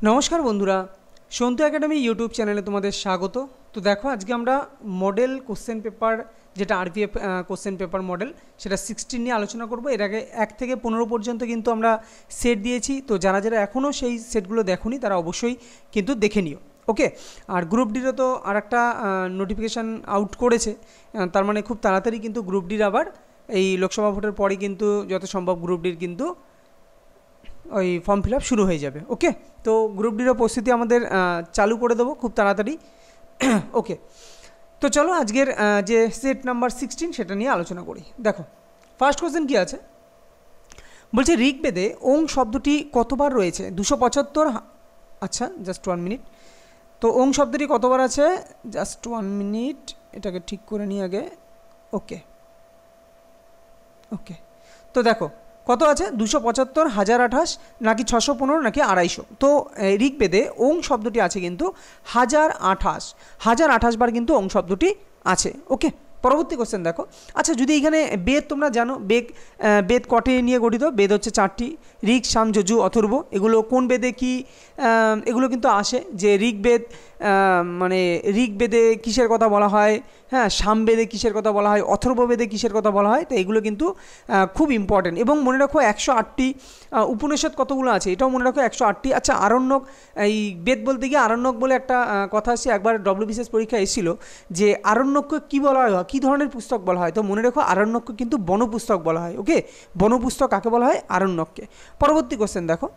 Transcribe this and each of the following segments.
নমস্কার বন্ধুরা, Santu academy YouTube চ্যানেলে তোমাদের স্বাগত। তো দেখো, আজকে আমরা মডেল কোশ্চেন পেপার, যেটা আরপিএফ কোশ্চেন পেপার মডেল, সেটা 16 নিয়ে আলোচনা করব। এর আগে 1 থেকে 15 পর্যন্ত কিন্তু আমরা সেট দিয়েছি। তো যারা যারা এখনও সেই সেটগুলো দেখোনি তারা অবশ্যই কিন্তু দেখে নিও, ওকে। আর গ্রুপ ডিরও তো আর একটা নোটিফিকেশান আউট করেছে, তার মানে খুব তাড়াতাড়ি কিন্তু গ্রুপ ডির আবার এই লোকসভা ভোটের পরে কিন্তু যত সম্ভব গ্রুপ ডির কিন্তু ওই ফর্ম ফিল আপ শুরু হয়ে যাবে, ওকে। তো গ্রুপ ডিরও প্রস্তুতি আমাদের চালু করে দেবো খুব তাড়াতাড়ি, ওকে। তো চলো আজকের যে সেট নাম্বার 16 সেটা নিয়ে আলোচনা করি। দেখো, ফার্স্ট কোশ্চেন কী আছে, বলছে ঋগ্বেদে ওং শব্দটি কতবার রয়েছে? 275। আচ্ছা, জাস্ট 1 মিনিট। তো ওং শব্দটি কতবার আছে? জাস্ট 1 মিনিট, এটাকে ঠিক করে নিই আগে, ওকে ওকে। তো দেখো কত আছে, 275, 1028, নাকি 615, নাকি 250। তো ঋগ্বেদে ওং শব্দটি আছে কিন্তু 1028 বার কিন্তু ওং শব্দটি আছে, ওকে। পরবর্তী কোশ্চেন দেখো, আচ্ছা যদি এখানে বেদ তোমরা জানো, বেদ কটি নিয়ে গঠিত? বেদ হচ্ছে 4টি, ঋক, সাম, যজু, অথর্ব। এগুলো কোন বেদে কি, এগুলো কিন্তু আসে যে ঋগ্বেদ, মানে ঋগ্বেদে কিসের কথা বলা হয়, হ্যাঁ, সামবেদে কিসের কথা বলা হয়, অথর্ববেদে কিসের কথা বলা হয়। তো এগুলো কিন্তু খুব ইম্পর্টেন্ট। এবং মনে রাখো 108টি উপনিষদ কতগুলো আছে এটাও মনে রাখো, 108টি। আচ্ছা, আরণ্যক, এই বেদ বলতে গিয়ে আরণ্যক বলে একটা কথা আসছে, একবার WBCS পরীক্ষায় এসেছিল যে আরণ্যককে কী বলা হয়, কী ধরনের পুস্তক বলা হয়। তো মনে রাখো আরণ্যককে কিন্তু বনপুস্তক বলা হয়, ওকে। বনপুস্তক কাকে বলা হয়? আরণ্যককে। পরবর্তী কোশ্চেন দেখো,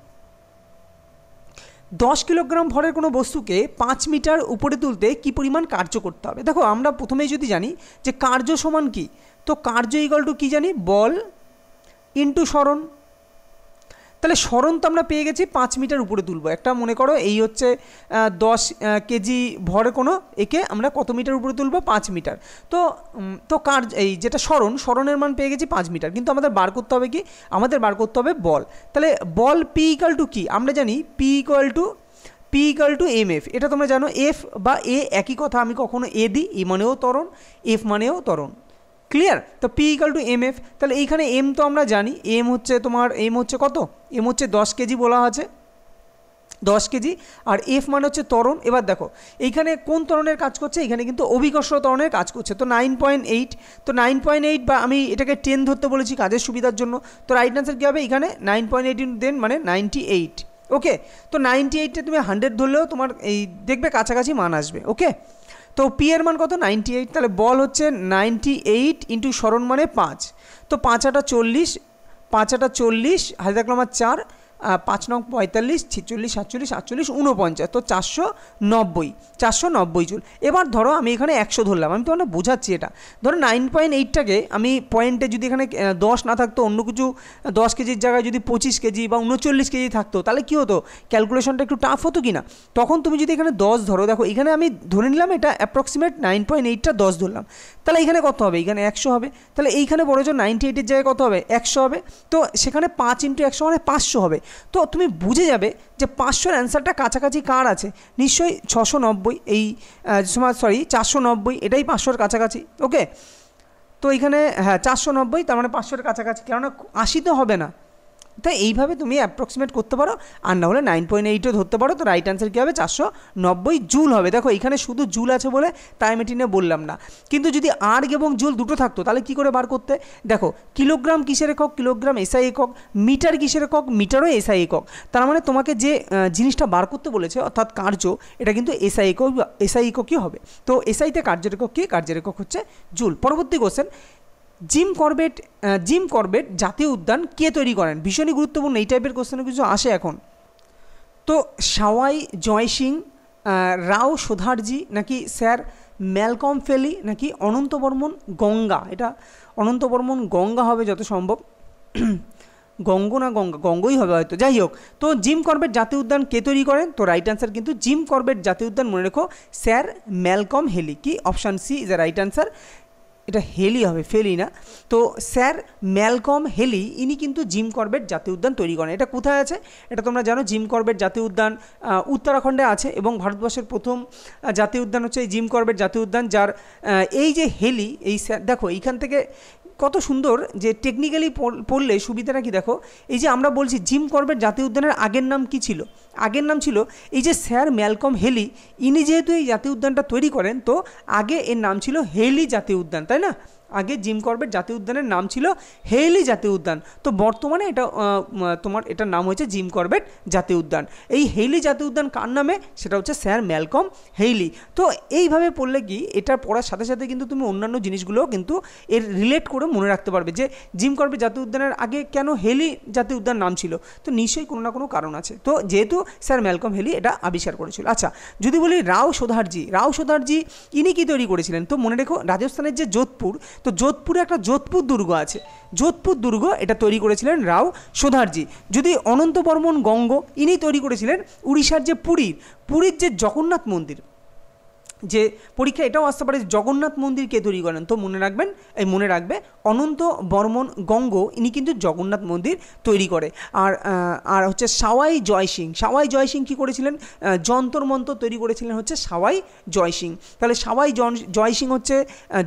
10 কিলোগ্রাম ভরের কোনো বস্তুকে 5 মিটার উপরে তুলতে কি পরিমাণ কার্য করতে হবে? দেখো, আমরা প্রথমেই যদি জানি যে কার্য সমান কি, তো কার্য ইকুয়াল টু কী জানি, বল ইন্টু সরণ। তাহলে সরণ তো আমরা পেয়ে গেছি 5 মিটার উপরে তুলবো। একটা মনে করো এই হচ্ছে 10 কেজি ভরে কোনো একে আমরা কত মিটার উপরে তুলবো? 5 মিটার। তো এই যেটা সরণের মান পেয়ে গেছি 5 মিটার, কিন্তু আমাদের বার করতে হবে কি, আমাদের বার করতে হবে বল। তাহলে বল পি ইকুয়াল টু কি, আমরা জানি পি ইকুয়াল টু mf। এটা তোমরা জানো, এফ বা এ একই কথা, আমি কখনো এ দিই, ই মানেও ত্বরণ, এফ মানেও ত্বরণ, ক্লিয়ার। তো পি ইকুয়াল টু mf। তাহলে এইখানে এম তো আমরা জানি, এম হচ্ছে কত, এম হচ্ছে 10 কেজি বলা আছে, 10 কেজি। আর এফ মানে হচ্ছে ত্বরণ। এবার দেখো এইখানে কোন ত্বরণের কাজ করছে, এখানে কিন্তু অভিকর্ষ ত্বরণের কাজ করছে। তো 9.8, তো 9.8 বা আমি এটাকে 10 ধরতে বলেছি কাজের সুবিধার জন্য। তো রাইট আনসার কী হবে এখানে? 9.8 দেন মানে 98, ওকে। তো 98টা তুমি 100 ধরলেও তোমার এই দেখবে কাছাকাছি মান আসবে, ওকে। তো পি এর মান কত? 98। তাহলে বল হচ্ছে 98 ইন্টু সরণ মানে 5। তো 5 8 40, 5 8 40, হাতে থাকলো আমার 4, 5 9 45, 46 47 48 49, তো 490 জুল। এবার ধরো আমি এখানে 100 ধরলাম, আমি তোমাকে বোঝাচ্ছি এটা। ধরো 9.8টাকে আমি পয়েন্টে যদি এখানে 10 না থাকতো, অন্য কিছু 10 কেজির জায়গায় যদি 25 কেজি বা 39 কেজি থাকতো, তাহলে কী হতো, ক্যালকুলেশনটা একটু টাফ হতো কি না? তখন তুমি যদি এখানে 10 ধরো, দেখো এখানে আমি ধরে নিলাম এটা অ্যাপ্রক্সিমেট 9.8টা 10 ধরলাম, তাহলে এখানে কত হবে? এখানে 100 হবে। তাহলে এইখানে বড় জোর 98-এর জায়গায় কত হবে? 100 হবে। তো সেখানে 5 ইন্টু 100 মানে 500 হবে। তো তুমি বুঝে যাবে যে 500-র অ্যান্সারটা কাছাকাছি কার আছে, নিশ্চয়ই 690, এই সরি 490, এটাই 500-র কাছাকাছি, ওকে। তো এইখানে হ্যাঁ 490, তার মানে 500-এর কাছাকাছি, কেননা 80 তো হবে না। তাই এইভাবে তুমি অ্যাপ্রক্সিমেট করতে পারো, আর না হলে 9.8ও ধরতে পারো। তো রাইট অ্যান্সার কী হবে? 490 জুল হবে। দেখো এখানে শুধু জুল আছে বলে তাই আমি টিনে বললাম না, কিন্তু যদি আর্গ এবং জুল দুটো থাকতো তাহলে কী করে বার করতে? দেখো, কিলোগ্রাম কিসের একক? কিলোগ্রাম এসআই একক। মিটার কিসের একক? মিটারও এসআই একক। তার মানে তোমাকে যে জিনিসটা বার করতে বলেছে অর্থাৎ কার্য, এটা কিন্তু এসআই এককই হবে। তো এসআইতে কার্যের একক কি? কার্যের একক হচ্ছে জুল। পরবর্তী কোশ্চেন, জিম করবেট জাতীয় উদ্যান কে তৈরি করেন? ভীষণই গুরুত্বপূর্ণ, এই টাইপের কোশ্চেনে কিছু আসে এখন। তো সাওয়াই জয়সিং, রাও সোধারজি, নাকি স্যার ম্যালকম ফেলি, নাকি অনন্ত বর্মন গঙ্গা? এটা অনন্ত বর্মন গঙ্গা হবে যত সম্ভব, গঙ্গই হবে হয়তো, যাই হোক। তো জিম করবেট জাতীয় উদ্যান কে তৈরি করেন? তো রাইট অ্যান্সার কিন্তু জিম করবেট জাতীয় উদ্যান মনে রেখো স্যার ম্যালকম হেলি। কি? Option C is the right answer. এটা হেলি হবে, ফেলি না। তো স্যার ম্যালকম হেলি ইনি কিন্তু জিম করবেট জাতীয় উদ্যান তৈরি করেন। এটা কোথায় আছে? এটা তোমরা জানো, জিম করবেট জাতীয় উদ্যান উত্তরাখণ্ডে আছে, এবং ভারতবর্ষের প্রথম জাতীয় উদ্যান হচ্ছে এই জিম করবেট জাতীয় উদ্যান, যার এই যে হেলি, এই দেখো এইখান থেকে কত সুন্দর যে টেকনিক্যালি পড়লে সুবিধাটা কি দেখো, এই যে আমরা বলছি জিম করবেট জাতীয় উদ্যানের আগের নাম কি ছিল? আগের নাম ছিল এই যে স্যার ম্যালকম হেলি, ইনি যেহেতু এই জাতীয় উদ্যানটা তৈরি করেন, তো আগে এর নাম ছিল হেইলি জাতীয় উদ্যান, তাই না? আগে জিম করবেট জাতীয় উদ্যানের নাম ছিল হেইলি জাতীয় উদ্যান, তো বর্তমানে এটা তোমার এটার নাম হয়েছে জিম করবেট জাতীয় উদ্যান। এই হেইলি জাতীয় উদ্যান কার নামে? সেটা হচ্ছে স্যার ম্যালকম হেইলি। তো এইভাবে পড়লে কি এটা পড়ার সাথে সাথে কিন্তু তুমি অন্যান্য জিনিসগুলোও কিন্তু এর রিলেট করে মনে রাখতে পারবে যে জিম করবেট জাতীয় উদ্যানের আগে কেন হেইলি জাতীয় উদ্যান নাম ছিল, তো নিশ্চয়ই কোনো না কোনো কারণ আছে। তো যেহেতু স্যার ম্যালকম হেইলি এটা আবিষ্কার করেছিল। আচ্ছা, যদি বলি রাও সোধারজি ইনি কি তৈরি করেছিলেন? তো মনে রেখো রাজস্থানের যে যোধপুর, তো যোধপুরে একটা যোধপুর দুর্গ আছে, যোধপুর দুর্গ এটা তৈরি করেছিলেন রাও সোধারজি। যদি অনন্ত বর্মন গঙ্গ, ইনি তৈরি করেছিলেন উড়িষ্যার যে পুরীর যে জগন্নাথ মন্দির, যে পরীক্ষা এটাও আসতে পারে জগন্নাথ মন্দির কে তৈরি করেন, তো মনে রাখবে অনন্ত বর্মন গঙ্গ ইনি কিন্তু জগন্নাথ মন্দির তৈরি করে। আর হচ্ছে সাওয়াই জয়সিং কী করেছিলেন? যন্তর মন্তর তৈরি করেছিলেন হচ্ছে সাওয়াই জয়সিং। তাহলে সাওয়াই জয়সিং হচ্ছে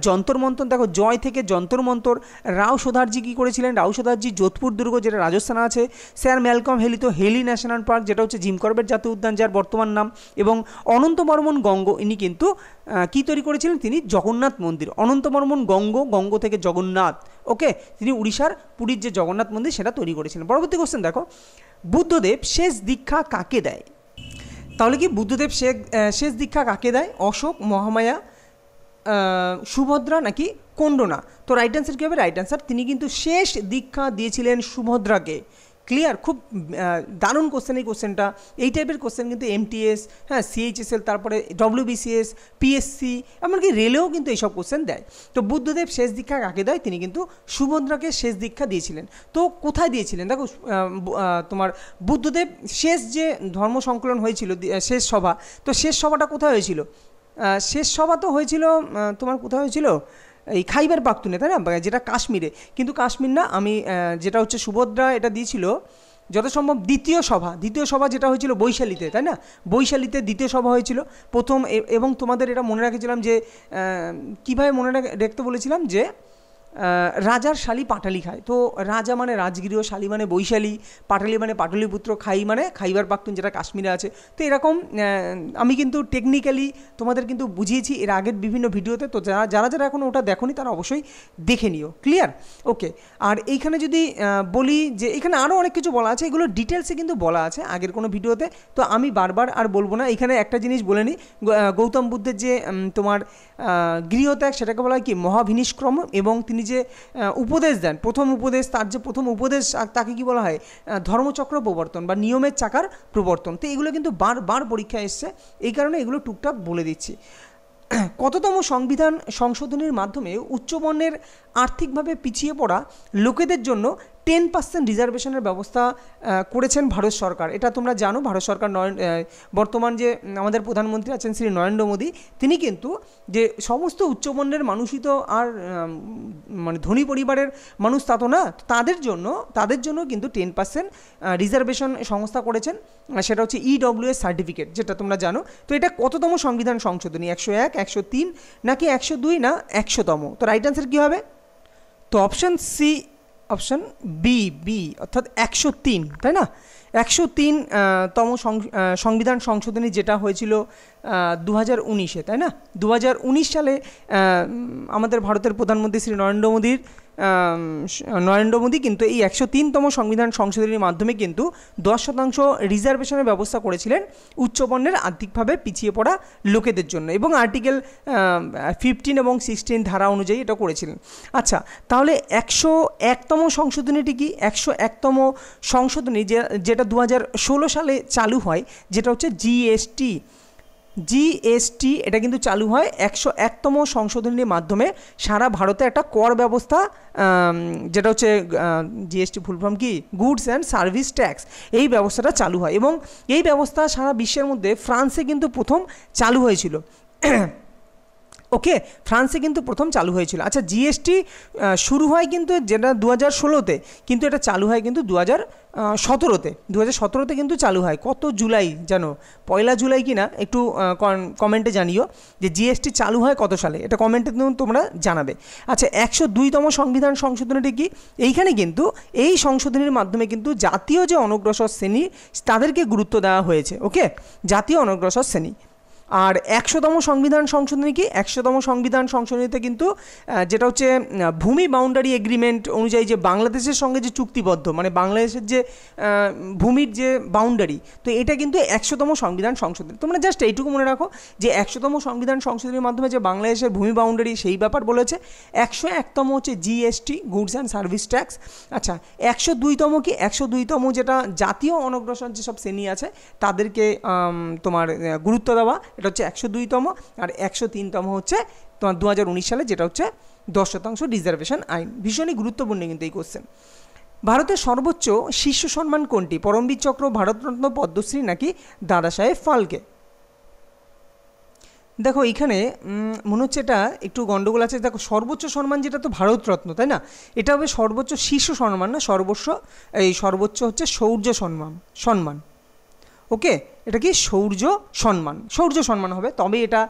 যন্তর মন্তর, দেখো জয় থেকে যন্তর মন্তর। রাও সোধারজি কী করেছিলেন? রাও সোধারজি যোধপুর দুর্গ যেটা রাজস্থানে আছে। স্যার ম্যালকম হেলি তো হেলি ন্যাশনাল পার্ক যেটা হচ্ছে জিম করবেট জাতীয় উদ্যান যার বর্তমান নাম। এবং অনন্ত বর্মন গঙ্গ ইনি কিন্তু কি তৈরি করেছিলেন? তিনি জগন্নাথ মন্দির। অনন্ত বর্মন গঙ্গ থেকে জগন্নাথ, ওকে, তিনি উড়িষ্যার পুরীর যে জগন্নাথ মন্দির সেটা তৈরি করেছিলেন। পরবর্তী কোশ্চেন দেখো, বুদ্ধদেব শেষ দীক্ষা কাকে দেয়? তাহলে কি বুদ্ধদেব শেষ দীক্ষা কাকে দেয়? অশোক, মহামায়া, সুভদ্রা নাকি কোন্ডনা? তো রাইট অ্যান্সার কী হবে? রাইট অ্যান্সার তিনি কিন্তু শেষ দীক্ষা দিয়েছিলেন সুভদ্রাকে। ক্লিয়ার? খুব দারুণ কোশ্চেন এই কোশ্চেনটা। এই টাইপের কোশ্চেন কিন্তু এমটিএস, হ্যাঁ, সিএইচএসএল, তারপরে ডব্লিউবিসিএস, পিএসসি, এমনকি রেলেও কিন্তু এইসব কোশ্চেন দেয়। তো বুদ্ধদেব শেষ দীক্ষা কাকে দেয়? তিনি কিন্তু সুভদ্রাকে শেষ দীক্ষা দিয়েছিলেন। তো কোথায় দিয়েছিলেন? দেখো তোমার বুদ্ধদেব শেষ যে ধর্ম সংকলন হয়েছিল, শেষ সভা, তো শেষ সভাটা কোথায় হয়েছিল? শেষ সভা তো হয়েছিল তোমার কোথায় হয়েছিল? এই খাইবার পাখতুনে, তাই না, যেটা কাশ্মীরে। কিন্তু কাশ্মীর না, আমি যেটা হচ্ছে সুভদ্রা এটা দিয়েছিল যত সম্ভব দ্বিতীয় সভা যেটা হয়েছিল বৈশালীতে, তাই না? বৈশালীতে দ্বিতীয় সভা হয়েছিল প্রথম। এবং তোমাদের এটা মনে রেখেছিলাম যে কীভাবে মনে রাখতে বলেছিলাম যে রাজার শালি পাটালি খায়। তো রাজা মানে রাজগৃহ, শালি মানে বৈশালী, পাটালি মানে পাটলিপুত্র, খাই মানে খাইবার পাখতুন যেটা কাশ্মীরে আছে। তো এরকম আমি কিন্তু টেকনিক্যালি তোমাদের কিন্তু বুঝিয়েছি এর আগের বিভিন্ন ভিডিওতে। তো যারা এখন ওটা দেখোনি তারা অবশ্যই দেখে নিও। ক্লিয়ার? ওকে। আর এইখানে যদি বলি যে এখানে আরও অনেক কিছু বলা আছে, এগুলো ডিটেলসে কিন্তু বলা আছে আগের কোনো ভিডিওতে, তো আমি বারবার আর বলবো না। এখানে একটা জিনিস বলে নিই, গৌতম বুদ্ধের যে তোমার গৃহত্যাগ সেটাকে বলা হয় কি মহাভিনিষ্ক্রম, এবং তিনি যে উপদেশ দেন, প্রথম উপদেশ তাকে কি বলা হয়? ধর্মচক্র প্রবর্তন বা নিয়মের চাকার প্রবর্তন। তো এগুলো কিন্তু বারবার পরীক্ষায় এসছে, এই কারণে এগুলো টুকটাক বলে দিচ্ছি। কততম সংবিধান সংশোধনীর মাধ্যমে উচ্চবর্ণের আর্থিকভাবে পিছিয়ে পড়া লোকেদের জন্য 10% রিজার্ভেশনের ব্যবস্থা করেছেন ভারত সরকার? এটা তোমরা জানো, ভারত সরকার বর্তমান যে আমাদের প্রধানমন্ত্রী আছেন শ্রী নরেন্দ্র মোদী, তিনি কিন্তু যে সমস্ত উচ্চবর্ণের মানুষই তো আর মানে ধনী পরিবারের মানুষ তা তো না, তাদের জন্য কিন্তু 10% রিজার্ভেশন সংস্থা করেছেন। সেটা হচ্ছে EWS সার্টিফিকেট, যেটা তোমরা জানো। তো এটা কততম সংবিধান সংশোধনী? 101, 103 নাকি 102 না 100তম? তো রাইট অ্যান্সার কী হবে? তো অপশান বি অর্থাৎ 103, তাই না? 103তম সংবিধান সংশোধনী যেটা হয়েছিল 2019-এ, তাই না? 2019 সালে আমাদের ভারতের প্রধানমন্ত্রী শ্রী নরেন্দ্র মোদী কিন্তু এই 103তম সংবিধান সংশোধনীর মাধ্যমে কিন্তু 10% রিজার্ভেশনের ব্যবস্থা করেছিলেন উচ্চবর্ণের আর্থিকভাবে পিছিয়ে পড়া লোকেদের জন্য, এবং আর্টিকেল 15 এবং 16 ধারা অনুযায়ী এটা করেছিলেন। আচ্ছা, তাহলে 101তম সংশোধনীটি কি? 101তম সংশোধনী যেটা 2016 সালে চালু হয়, যেটা হচ্ছে জিএসটি, এটা কিন্তু চালু হয় 101তম সংশোধনীর মাধ্যমে। সারা ভারতে একটা কর ব্যবস্থা, যেটা হচ্ছে জিএসটি ফুল ফর্ম কি? গুডস অ্যান্ড সার্ভিস ট্যাক্স, এই ব্যবস্থাটা চালু হয়। এবং এই ব্যবস্থা সারা বিশ্বের মধ্যে ফ্রান্সে কিন্তু প্রথম চালু হয়েছিল। ওকে, ফ্রান্সে কিন্তু প্রথম চালু হয়েছিল। আচ্ছা, জিএসটি শুরু হয় কিন্তু যেটা 2016-তে, কিন্তু এটা চালু হয় কিন্তু 2017-তে। 2017-তে কিন্তু চালু হয়। কত জুলাই জানো? 1 জুলাই কি না, একটু কমেন্টে জানিও যে জিএসটি চালু হয় কত সালে, এটা কমেন্টে তোমরা জানাবে। আচ্ছা, 102তম সংবিধান সংশোধনীটি কি? এইখানে কিন্তু এই সংশোধনীর মাধ্যমে কিন্তু জাতীয় যে অনগ্রসর শ্রেণী তাদেরকে গুরুত্ব দেওয়া হয়েছে। ওকে, জাতীয় অনগ্রসর শ্রেণী। আর 100তম সংবিধান সংশোধনী কি? 100তম সংবিধান সংশোধনীতে কিন্তু যেটা হচ্ছে ভূমি বাউন্ডারি এগ্রিমেন্ট অনুযায়ী যে বাংলাদেশের সঙ্গে যে চুক্তিবদ্ধ, মানে বাংলাদেশের যে ভূমির যে বাউন্ডারি, তো এটা কিন্তু 100তম সংবিধান সংশোধনী। তোমরা জাস্ট এইটুকু মনে রাখো যে 100তম সংবিধান সংশোধনীর মাধ্যমে যে বাংলাদেশের ভূমি বাউন্ডারি সেই ব্যাপার বলেছে। 101তম হচ্ছে GST, goods and service tax. আচ্ছা, 102তম কি? 102তম যেটা জাতীয় অনগ্রসর যেসব শ্রেণী আছে তাদেরকে তোমার গুরুত্ব দেওয়া, এটা হচ্ছে 102তম। আর 103তম হচ্ছে তোমার 2019 সালে, যেটা হচ্ছে 10% রিজার্ভেশন আইন। ভীষণই গুরুত্বপূর্ণ কিন্তু এই কোশ্চেন। ভারতের সর্বোচ্চ শীর্ষ সম্মান কোনটি? পরমবীর চক্র, ভারতরত্ন, পদ্মশ্রী নাকি দাদা সাহেব ফালকে? দেখো এইখানে মনে হচ্ছে এটা একটু গন্ডগোল আছে। দেখো, সর্বোচ্চ সম্মান যেটা তো ভারতরত্ন, তাই না? এটা হবে সর্বোচ্চ শীর্ষ সম্মান, না সর্বোচ্চ হচ্ছে শৌর্য সম্মান। ওকে, এটা কি? শৌর্য সম্মান হবে। তবে এটা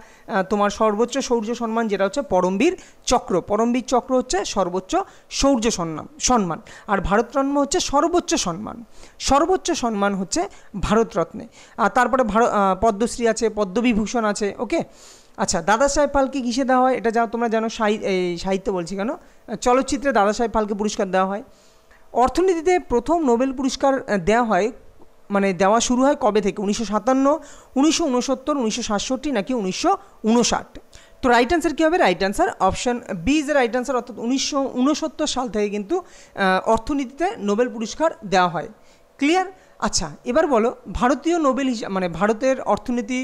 তোমার সর্বোচ্চ শৌর্য সম্মান যেটা হচ্ছে পরমবীর চক্র হচ্ছে সর্বোচ্চ শৌর্য সম্মান। আর ভারতরত্ন হচ্ছে সর্বোচ্চ সম্মান হচ্ছে ভারতরত্নে। আর তারপরে পদ্মশ্রী আছে, পদ্মবিভূষণ আছে। ওকে, আচ্ছা, দাদা সাহেব ফালকে কিসে দেওয়া হয়? এটা তোমরা জানো, সাহিত্য বলছি কেন, চলচ্চিত্রে দাদা সাহেব ফালকে পুরস্কার দেওয়া হয়। অর্থনীতিতে প্রথম নোবেল পুরস্কার দেওয়া শুরু হয় কবে থেকে? 1957, 1969, 1967 নাকি 1959? তো রাইট অ্যান্সার কী হবে? Right answer option B is right answer, অর্থাৎ 1969 সাল থেকে কিন্তু অর্থনীতিতে নোবেল পুরস্কার দেওয়া হয়। ক্লিয়ার? আচ্ছা, এবার বলো, ভারতীয় নোবেল ভারতের অর্থনীতি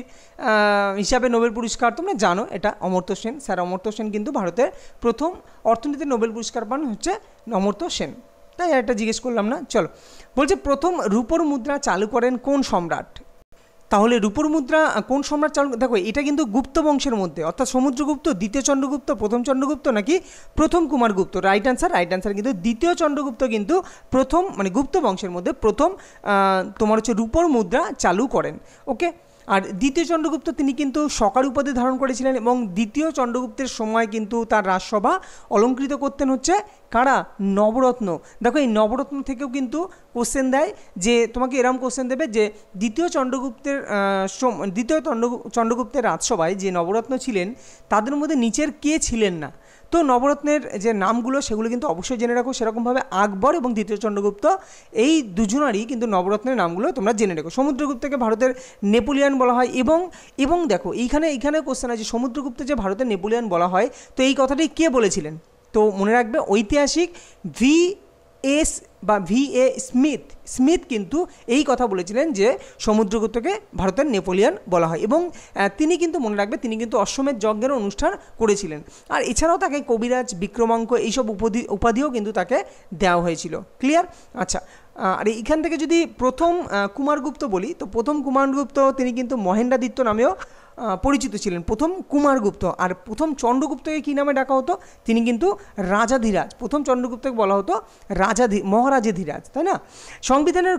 হিসাবে নোবেল পুরস্কার তোমরা জানো, এটা অমর্ত্য সেন, স্যার অমর্ত্য সেন কিন্তু ভারতের প্রথম অর্থনীতির নোবেল পুরস্কার পান হচ্ছে অমর্ত্য সেন। তাই এটা জিজ্ঞেস করলাম না। চলো, বলছে প্রথম রূপোর মুদ্রা চালু করেন কোন সম্রাট? তাহলে রূপোর মুদ্রা কোন সম্রাট চালু? দেখো, এটা কিন্তু গুপ্ত বংশের মধ্যে, অর্থাৎ সমুদ্রগুপ্ত, দ্বিতীয় চন্দ্রগুপ্ত, প্রথম চন্দ্রগুপ্ত নাকি প্রথম কুমারগুপ্ত? রাইট অ্যান্সার কিন্তু দ্বিতীয় চন্দ্রগুপ্ত কিন্তু প্রথম, গুপ্ত বংশের মধ্যে প্রথম তোমার হচ্ছে রূপোর মুদ্রা চালু করেন। ওকে, আর দ্বিতীয় চন্দ্রগুপ্ত তিনি কিন্তু সকার উপাধি ধারণ করেছিলেন, এবং দ্বিতীয় চন্দ্রগুপ্তের সময় কিন্তু তার রাজসভা অলঙ্কৃত করতেন হচ্ছে কারা? নবরত্ন। দেখো, এই নবরত্ন থেকেও কিন্তু কোশ্চেন দেয়, যে তোমাকে এরম কোশ্চেন দেবে যে দ্বিতীয় চন্দ্রগুপ্তের রাজসভায় যে নবরত্ন ছিলেন তাদের মধ্যে নিচের কে ছিলেন না? তো নবরত্নের যে নামগুলো সেগুলো কিন্তু অবশ্যই জেনে রাখো। সেরকমভাবে আকবর এবং দ্বিতীয় চন্দ্রগুপ্ত, এই দুজনারই কিন্তু নবরত্নের নামগুলো তোমরা জেনে রাখো। সমুদ্রগুপ্তকে ভারতের নেপোলিয়ান বলা হয়, এবং দেখো এইখানে কোশ্চেন আছে সমুদ্রগুপ্ত যে ভারতের নেপোলিয়ান বলা হয়, তো এই কথাটি কে বলেছিলেন? তো মনে রাখবে, ঐতিহাসিক V.A. স্মিথ কিন্তু এই কথা বলেছিলেন যে সমুদ্রগুপ্তকে ভারতের নেপোলিয়ান বলা হয়, এবং তিনি কিন্তু মনে রাখবে তিনি কিন্তু অশ্বমেধ যজ্ঞের অনুষ্ঠান করেছিলেন। আর এছাড়াও তাকে কবিরাজ, বিক্রমাঙ্ক এইসব উপাধিও কিন্তু তাকে দেওয়া হয়েছিল। ক্লিয়ার? আচ্ছা, আর এইখান থেকে যদি প্রথম কুমারগুপ্ত বলি, তো প্রথম কুমারগুপ্ত তিনি কিন্তু মহেন্দ্রাদিত্য নামেও পরিচিত ছিলেন, প্রথম কুমারগুপ্ত। আর প্রথম চন্দ্রগুপ্তকে কী নামে ডাকা হতো? তিনি কিন্তু রাজাধিরাজ। প্রথম চন্দ্রগুপ্তকে বলা হতো মহারাজাধিরাজ, তাই না? সংবিধানের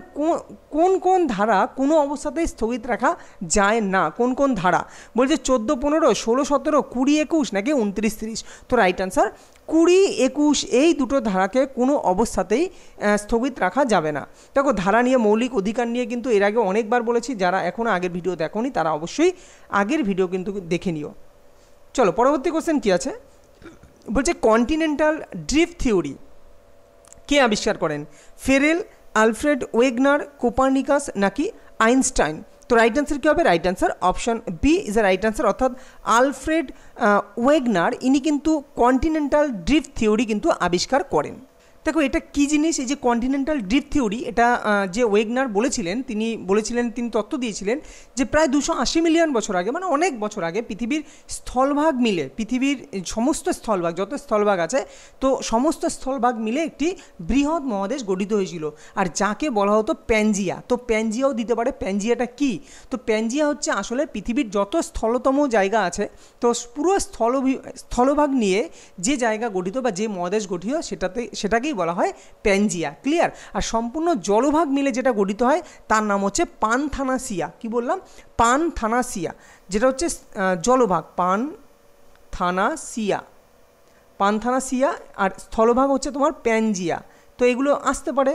কোন ধারা কোনো অবস্থাতেই স্থগিত রাখা যায় না? কোন ধারা? বলছে 14, 15, 16, 17, 20, 21 নাকি 29, 30? তো রাইট অ্যান্সার 20, 21 এই দুটো ধারাকে কোনো অবস্থাতেই স্থগিত রাখা যাবে না। দেখো, ধারা নিয়ে, মৌলিক অধিকার নিয়ে কিন্তু এর আগে অনেকবার বলেছি। যারা এখনও আগের ভিডিও দেখোনি তারা অবশ্যই আগের ভিডিও কিন্তু দেখে নিও। চলো, পরবর্তী কোশ্চেন কী আছে? বলছে কন্টিনেন্টাল ড্রিফট থিওরি কে আবিষ্কার করেন? ফেরেল, আলফ্রেড ওয়েগনার, কোপার্নিকাস নাকি আইনস্টাইন? তো রাইট অ্যান্সার কী হবে? Right answer option B is the right answer, অর্থাৎ আলফ্রেড ওয়েগনার ইনি কিন্তু কন্টিনেন্টাল ড্রিফট থিওরি কিন্তু আবিষ্কার করেন। দেখো এটা কী জিনিস, এই যে কন্টিনেন্টাল ড্রিফট থিওরি, এটা যে ওয়েগনার বলেছিলেন, তিনি তত্ত্ব দিয়েছিলেন যে প্রায় 280 মিলিয়ন বছর আগে, মানে অনেক বছর আগে পৃথিবীর স্থলভাগ মিলে, পৃথিবীর সমস্ত স্থলভাগ, যত স্থলভাগ আছে তো সমস্ত স্থলভাগ মিলে একটি বৃহৎ মহাদেশ গঠিত হয়েছিল, আর যাকে বলা হতো প্যানজিয়া। তো প্যানজিয়াও দিতে পারে, প্যানজিয়াটা কি? তো প্যানজিয়া হচ্ছে আসলে পৃথিবীর যত স্থলতম জায়গা আছে, তো পুরো স্থলভাগ নিয়ে যে জায়গা গঠিত বা যে মহাদেশ গঠিত সেটাকেই বলা হয় প্যানজিয়া। ক্লিয়ার? আর সম্পূর্ণ জলভাগ মিলে যেটা গঠিত হয় তার নাম হচ্ছে পানথানাসিয়া। কি বললাম? পানথানাসিয়া, যেটা হচ্ছে জলভাগ, পানথানাসিয়া, আর স্থলভাগ হচ্ছে তোমার প্যানজিয়া। তো এগুলো আসতে পারে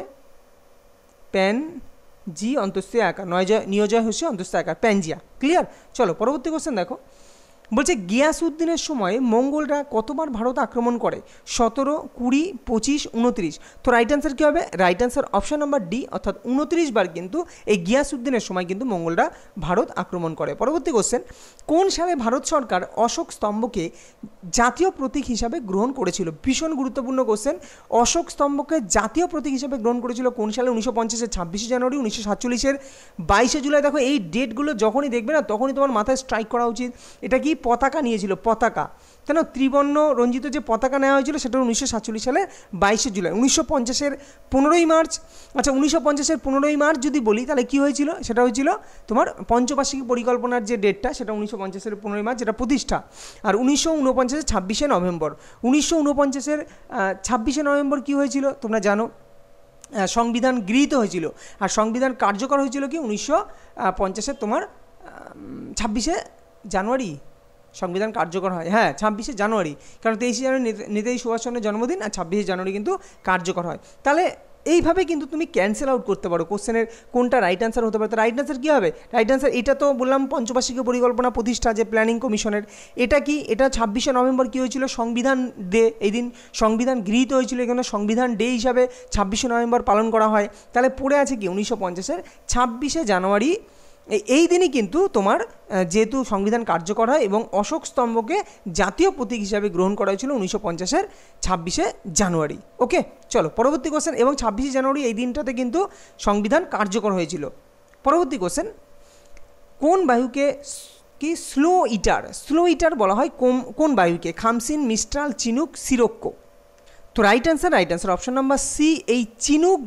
প্যান জি অন্তঃস্থ আকার, নিয়োজয় হচ্ছে অন্তঃস্থ আকার, প্যানজিয়া। ক্লিয়ার? চলো পরবর্তী কোশ্চেন দেখো। বলছে গিয়াসউদ্দিনের সময় মঙ্গলরা কতবার ভারত আক্রমণ করে? 17, 20, 25, 29। তো রাইট অ্যান্সার কী হবে? Right answer option number D, অর্থাৎ 29 বার কিন্তু এই গিয়াসউদ্দিনের সময় কিন্তু মঙ্গলরা ভারত আক্রমণ করে। পরবর্তী কোশ্চেন, কোন সালে ভারত সরকার অশোক স্তম্ভকে জাতীয় প্রতীক হিসাবে গ্রহণ করেছিল? ভীষণ গুরুত্বপূর্ণ কোশ্চেন। অশোক স্তম্ভকে জাতীয় প্রতীক হিসাবে গ্রহণ করেছিল কোন সালে? 1950-এর 26শে জানুয়ারি, 1947-এর 22শে জুলাই। দেখো এই ডেটগুলো যখনই দেখবে না তখনই তোমার মাথায় স্ট্রাইক করা উচিত। এটা কি? পতাকা নিয়েছিল, পতাকা, কেন ত্রিবর্ণ রঞ্জিত যে পতাকা নেওয়া হয়েছিল সেটা 1947 সালের 22শে জুলাই। 1950-এর 15ই মার্চ, আচ্ছা 1950-এর 15ই মার্চ যদি বলি তাহলে কি হয়েছিল? সেটা হয়েছিল তোমার পঞ্চবার্ষিকী পরিকল্পনার যে ডেটটা, সেটা 1950-এর 15ই মার্চ, যেটা প্রতিষ্ঠা। আর 1949-এর 26শে নভেম্বর। 1949-এর 26শে নভেম্বর কী হয়েছিল তোমরা জানো? সংবিধান গৃহীত হয়েছিল। আর সংবিধান কার্যকর হয়েছিল কি? 1950-এর তোমার 26শে জানুয়ারি সংবিধান কার্যকর হয়। হ্যাঁ, 26শে জানুয়ারি, কারণ 23শে জানুয়ারি নেতাজি সুভাষচন্দ্রের জন্মদিন, আর 26শে জানুয়ারি কিন্তু কার্যকর হয়। তাহলে এইভাবে কিন্তু তুমি ক্যান্সেল আউট করতে পারো কোশ্চেনের কোনটা রাইট অ্যান্সার হতে পারে। তো রাইট অ্যান্সার কী হবে? রাইট অ্যান্সার এটা তো বললাম পঞ্চবার্ষিকী পরিকল্পনা প্রতিষ্ঠা, যে প্ল্যানিং কমিশনের। এটা কি? এটা 26শে নভেম্বর কী হয়েছিল? সংবিধান ডে, এই দিন সংবিধান গৃহীত হয়েছিল, এখানে সংবিধান ডে হিসাবে 26শে নভেম্বর পালন করা হয়। তাহলে পড়ে আছে কি? 1950-এর 26শে জানুয়ারি। এই দিনই কিন্তু তোমার যেহেতু সংবিধান কার্যকর হয় এবং অশোক স্তম্ভকে জাতীয় প্রতীক হিসাবে গ্রহণ করা হয়েছিল 1950-এর 26শে জানুয়ারি। ওকে, চলো পরবর্তী কোশ্চেন। এবং 26শে জানুয়ারি এই দিনটাতে কিন্তু সংবিধান কার্যকর হয়েছিল। পরবর্তী কোশ্চেন, কোন বায়ুকে কি স্লো ইটার বলা হয়? কোন বায়ুকে? খামসিন, মিস্ট্রাল, চিনুক, সিরোক্কো। তো right answer option number C, এই চিনুক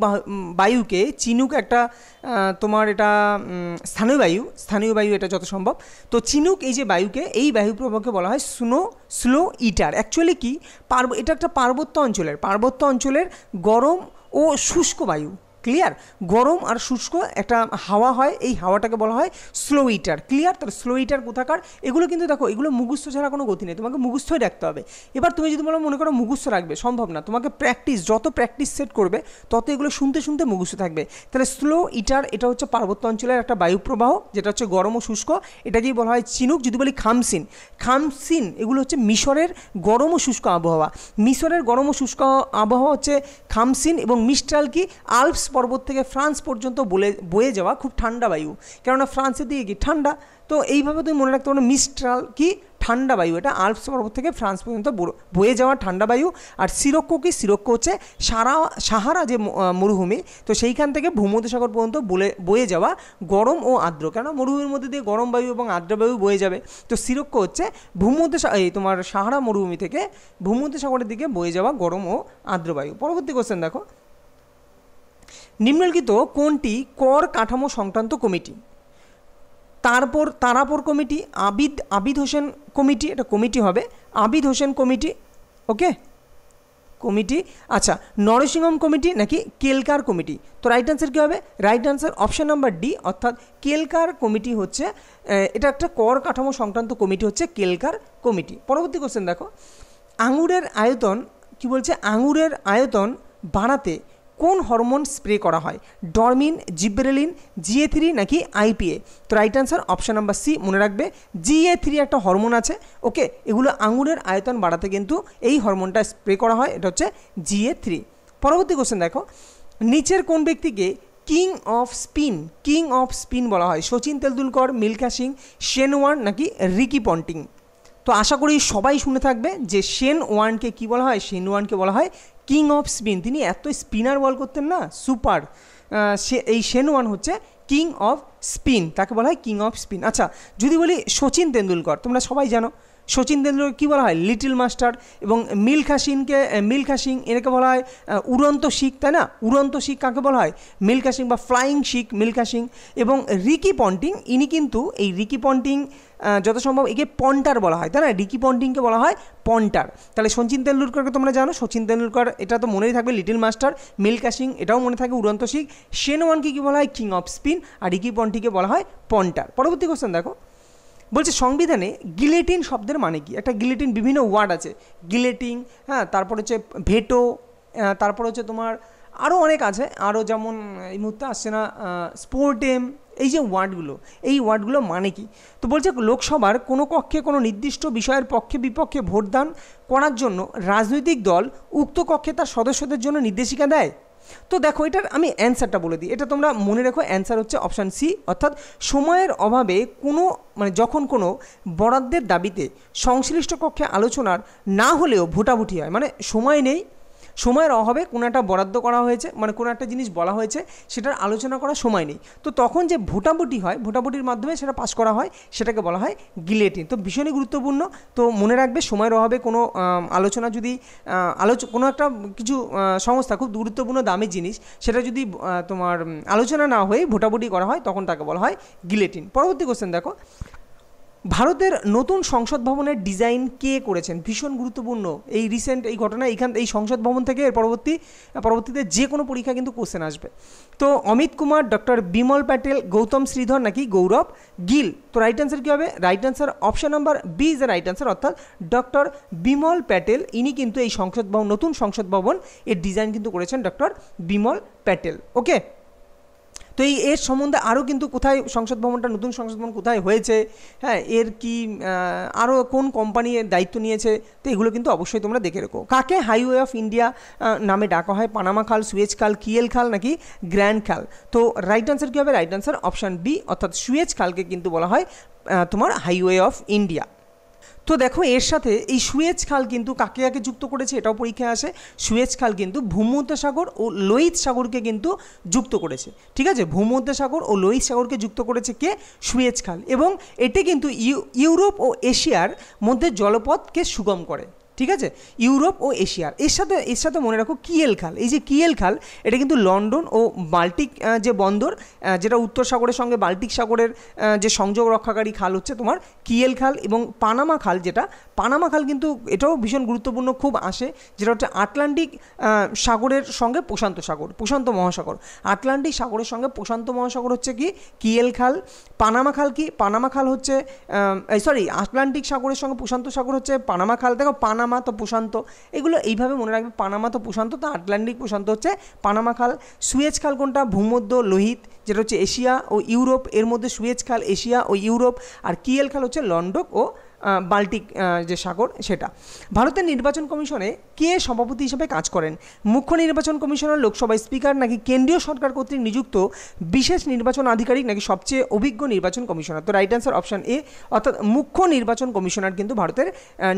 বায়ুকে, চিনুক একটা তোমার এটা স্থানীয় বায়ু এটা যত সম্ভব। তো চিনুক এই যে বায়ুকে, এই বায়ু প্রবাহকে বলা হয় স্লো ইটার। অ্যাকচুয়ালি কি? এটা একটা পার্বত্য অঞ্চলের গরম ও শুষ্ক বায়ু। ক্লিয়ার? গরম আর শুষ্ক একটা হাওয়া হয়, এই হাওয়াটাকে বলা হয় স্লো ইটার। ক্লিয়ার? তাহলে স্লো ইটার কোথাকার? এগুলো কিন্তু দেখো, এগুলো মুখস্থ ছাড়া কোনো গতি নেই, তোমাকে মুখস্থই রাখতে হবে। এবার তুমি যদি মনে করো মুখস্থ রাখবে, সম্ভব না। তোমাকে যত প্র্যাকটিস সেট করবে তত এগুলো শুনতে মুখস্থ থাকবে। তাহলে স্লো ইটার এটা হচ্ছে পার্বত্য অঞ্চলের একটা বায়ুপ্রবাহ, যেটা হচ্ছে গরম ও শুষ্ক, এটাকেই বলা হয় চিনুক। যদি বলি খামসিন এগুলো হচ্ছে মিশরের গরম ও শুষ্ক আবহাওয়া। মিশরের গরম ও শুষ্ক আবহাওয়া হচ্ছে খামসিন। এবং মিস্ট্রাল কি? আল্পস পর্বত থেকে ফ্রান্স পর্যন্ত বয়ে যাওয়া খুব ঠান্ডা বায়ু, কেননা ফ্রান্সের দিকে কি ঠান্ডা। তো এইভাবে তুমি মনে রাখতে পারো মিস্ট্রাল কি? ঠান্ডা বায়ু, এটা আল্পস পর্বত থেকে ফ্রান্স পর্যন্ত বয়ে যাওয়া ঠান্ডা বায়ু। আর সিরোক্কো কি? সিরোক্কো হচ্ছে সাহারা যে মরুভূমি, তো সেইখান থেকে ভূমধ্যসাগর পর্যন্ত বয়ে যাওয়া গরম ও আর্দ্র, কেন মরুভূমির মধ্যে দিয়ে গরম বায়ু এবং আর্দ্র বায়ু বয়ে যাবে। তো সিরোক্কো হচ্ছে তোমার সাহারা মরুভূমি থেকে ভূমধ্যসাগরের দিকে বয়ে যাওয়া গরম ও আর্দ্র বায়ু। পরবর্তী কোশ্চেন দেখো, নিম্নলিখিত কোনটি কর কাঠামো সংক্রান্ত committee? Tarapur committee, Abid Hossain committee, এটা কমিটি হবে, আবিদ হোসেন কমিটি। ওকে, কমিটি। আচ্ছা, নরসিংহম কমিটি নাকি কেলকার কমিটি? তো রাইট অ্যান্সার কী হবে? Right answer option number D, অর্থাৎ কেলকার কমিটি হচ্ছে এটা একটা কর কাঠামো সংক্রান্ত কমিটি, হচ্ছে কেলকার কমিটি। পরবর্তী কোশ্চেন দেখো, আঙুরের আয়তন কি বলছে? আঙুরের আয়তন বাড়াতে কোন হরমোন স্প্রে করা হয়? ডরমিন, জিব্রেলিন, GA3 নাকি IPA? তো right answer option number C, মনে রাখবে GA3 একটা হরমোন আছে। ওকে, এগুলো আঙুরের আয়তন বাড়াতে কিন্তু এই হরমোনটা স্প্রে করা হয়, এটা হচ্ছে GA3। পরবর্তী কোশ্চেন দেখো, নিচের কোন ব্যক্তিকে কিং অফ স্পিন বলা হয়? সচিন তেন্ডুলকর, মিলখা সিং, শেন ওয়ার্ন নাকি রিকি পন্টিং? তো আশা করি সবাই শুনে থাকবে যে শেন ওয়ার্নকে কী বলা হয়? শেন ওয়ার্নকে বলা হয় কিং অফ স্পিন, তিনি এত স্পিনার বল করতেন না, সুপার। এই শেন ওয়ার্ন হচ্ছে কিং অফ স্পিন, তাকে বলা হয় কিং অফ স্পিন। আচ্ছা, যদি বলি সচিন তেন্ডুলকর, তোমরা সবাই জানো সচিন তেন্ডুলকর কী বলা হয়, লিটল মাস্টার। এবং মিলখা সিং এনাকে বলা হয় উড়ন্ত শিখ, তাই না? উড়ন্ত শিখ কাকে বলা হয়? মিলখা সিং বা ফ্লাইং শিখ মিলখা সিং। এবং রিকি পন্টিং, ইনি কিন্তু এই রিকি পন্টিং যত সম্ভব একে পন্টার বলা হয়, তাই না? রিকি পন্টিংকে বলা হয় পন্টার। তাহলে সচিন তেন্ডুলকরকে তোমরা জানো, সচিন তেন্ডুলকর এটা তো মনেই থাকবে, লিটল মাস্টার। মিলখা সিং এটাও মনে থাকবে, উড়ন্ত শিখ। শেন ওয়ার্নকে কী বলা হয়? King of spin. আর রিকি পন্টিংকে বলা হয় পন্টার। পরবর্তী কোশ্চেন দেখো, বলছে সংবিধানে গিলেটিন শব্দের মানে কি? একটা গিলেটিন, বিভিন্ন ওয়ার্ড আছে, গিলেটিন, হ্যাঁ, তারপর হচ্ছে ভেটো, তারপর হচ্ছে তোমার আরও অনেক আছে, আরও যেমন এই মুহূর্তে আসছে না, স্পোর্টেম, এই যে ওয়ার্ডগুলো, এই ওয়ার্ডগুলো মানে কি? তো বলছে লোকসভার কোনো কক্ষে কোনো নির্দিষ্ট বিষয়ের পক্ষে বিপক্ষে ভোটদান করার জন্য রাজনৈতিক দল উক্ত কক্ষে তার সদস্যদের জন্য নির্দেশিকা দেয়। তো দেখো, এটার আমি অ্যান্সারটা বলে দিই, এটা তোমরা মনে রেখো। অ্যান্সার হচ্ছে অপশান সি, অর্থাৎ সময়ের অভাবে কোনো যখন কোনো বরাদ্দের দাবিতে সংশ্লিষ্ট কক্ষে আলোচনার না হলেও ভোটাভুটি হয়, মানে সময় নেই, সময়ের অভাবে কোনো একটা বরাদ্দ করা হয়েছে, মানে কোনো একটা জিনিস বলা হয়েছে, সেটার আলোচনা করার সময় নেই, তো তখন যে ভোটাভুটি হয়, ভোটাভুটির মাধ্যমে সেটা পাস করা হয়, সেটাকে বলা হয় গিলেটিন। তো ভীষণই গুরুত্বপূর্ণ। তো মনে রাখবে, সময়ের অভাবে কোনো আলোচনা যদি কোনো একটা কিছু সংস্থা, খুব গুরুত্বপূর্ণ দামি জিনিস, সেটা যদি তোমার আলোচনা না হয়ে ভোটাভুটি করা হয়, তখন তাকে বলা হয় গিলেটিন। পরবর্তী কোশ্চেন দেখো, ভারতের নতুন সংসদ ভবনের ডিজাইন কে করেছেন? ভীষণ গুরুত্বপূর্ণ এই রিসেন্ট এই ঘটনা, এই সংসদ ভবন থেকে এর পরবর্তীতে যে কোনো পরীক্ষা কিন্তু কোশ্চেন আসবে। তো অমিত কুমার, ডক্টর বিমল প্যাটেল, গৌতম শ্রীধর নাকি গৌরব গিল? তো রাইট অ্যান্সার কী হবে? Right answer option number B is the right answer, অর্থাৎ ডক্টর বিমল প্যাটেল, ইনি কিন্তু এই নতুন সংসদ ভবন এর ডিজাইন কিন্তু করেছেন ডক্টর বিমল প্যাটেল। ওকে, তো এর সম্বন্ধে আরও কিন্তু কোথায় সংসদ ভবনটা, নতুন সংসদ ভবন কোথায় হয়েছে, হ্যাঁ, এর কি আরও কোন কোম্পানি এর দায়িত্ব নিয়েছে, তো এগুলো কিন্তু অবশ্যই তোমরা দেখে রেখো। কাকে হাইওয়ে অফ ইন্ডিয়া নামে ডাকা হয়? পানামা খাল, সুয়েজ খাল, কিয়েল খাল নাকি গ্র্যান্ড খাল? তো রাইট অ্যান্সার কী হবে? রাইট অ্যান্সার অপশান বি, অর্থাৎ সুয়েজ খালকে কিন্তু বলা হয় তোমার হাইওয়ে অফ ইন্ডিয়া। তো দেখো, এর সাথে এই সুয়েজ খাল কিন্তু কাকে কাকে যুক্ত করেছে, এটাও পরীক্ষায় আসে। সুয়েজ খাল কিন্তু ভূমধ্যসাগর ও লোহিত সাগরকে কিন্তু যুক্ত করেছে, ঠিক আছে? ভূমধ্যসাগর ও লোহিত সাগরকে যুক্ত করেছে কে? সুয়েজ খাল। এবং এটি কিন্তু ইউরোপ ও এশিয়ার মধ্যে জলপথকে সুগম করে, ঠিক আছে? ইউরোপ ও এশিয়ার। এর সাথে মনে রাখো কিয়েল খাল, এই যে কিয়েল খাল, এটা কিন্তু লন্ডন ও বাল্টিক যে বন্দর, যেটা উত্তর সাগরের সঙ্গে বাল্টিক সাগরের যে সংযোগ রক্ষাকারী খাল হচ্ছে তোমার কিয়েল খাল। এবং পানামা খাল, পানামা খাল কিন্তু এটাও ভীষণ গুরুত্বপূর্ণ, খুব আসে, যেটা হচ্ছে আটলান্টিক সাগরের সঙ্গে প্রশান্ত মহাসাগর। আটলান্টিক সাগরের সঙ্গে প্রশান্ত মহাসাগর হচ্ছে কি কিয়েল খাল। পানামা খাল কি? পানামা খাল হচ্ছে আটলান্টিক সাগরের সঙ্গে প্রশান্ত সাগর হচ্ছে পানামা খাল। দেখো, পানামা তো প্রশান্ত, এগুলো এইভাবে মনে রাখবে, পানামা তো প্রশান্ত, তো আটলান্টিক প্রশান্ত হচ্ছে পানামা খাল। সুয়েজ খাল কোনটা? ভূমধ্য লোহিত, যেটা হচ্ছে এশিয়া ও ইউরোপ, এর মধ্যে সুয়েজ খাল এশিয়া ও ইউরোপ। আর কিয়েল খাল হচ্ছে লন্ডক ও বাল্টিক যে সাগর, সেটা। ভারতের নির্বাচন কমিশনে কে সভাপতি হিসেবে কাজ করেন? মুখ্য নির্বাচন কমিশনার, লোকসভার স্পিকার নাকি কেন্দ্রীয় সরকার কর্তৃক নিযুক্ত বিশেষ নির্বাচন আধিকারিক নাকি সবচেয়ে অভিজ্ঞ নির্বাচন কমিশনার? তো রাইট অ্যান্সার অপশান এ, অর্থাৎ মুখ্য নির্বাচন কমিশনার কিন্তু ভারতের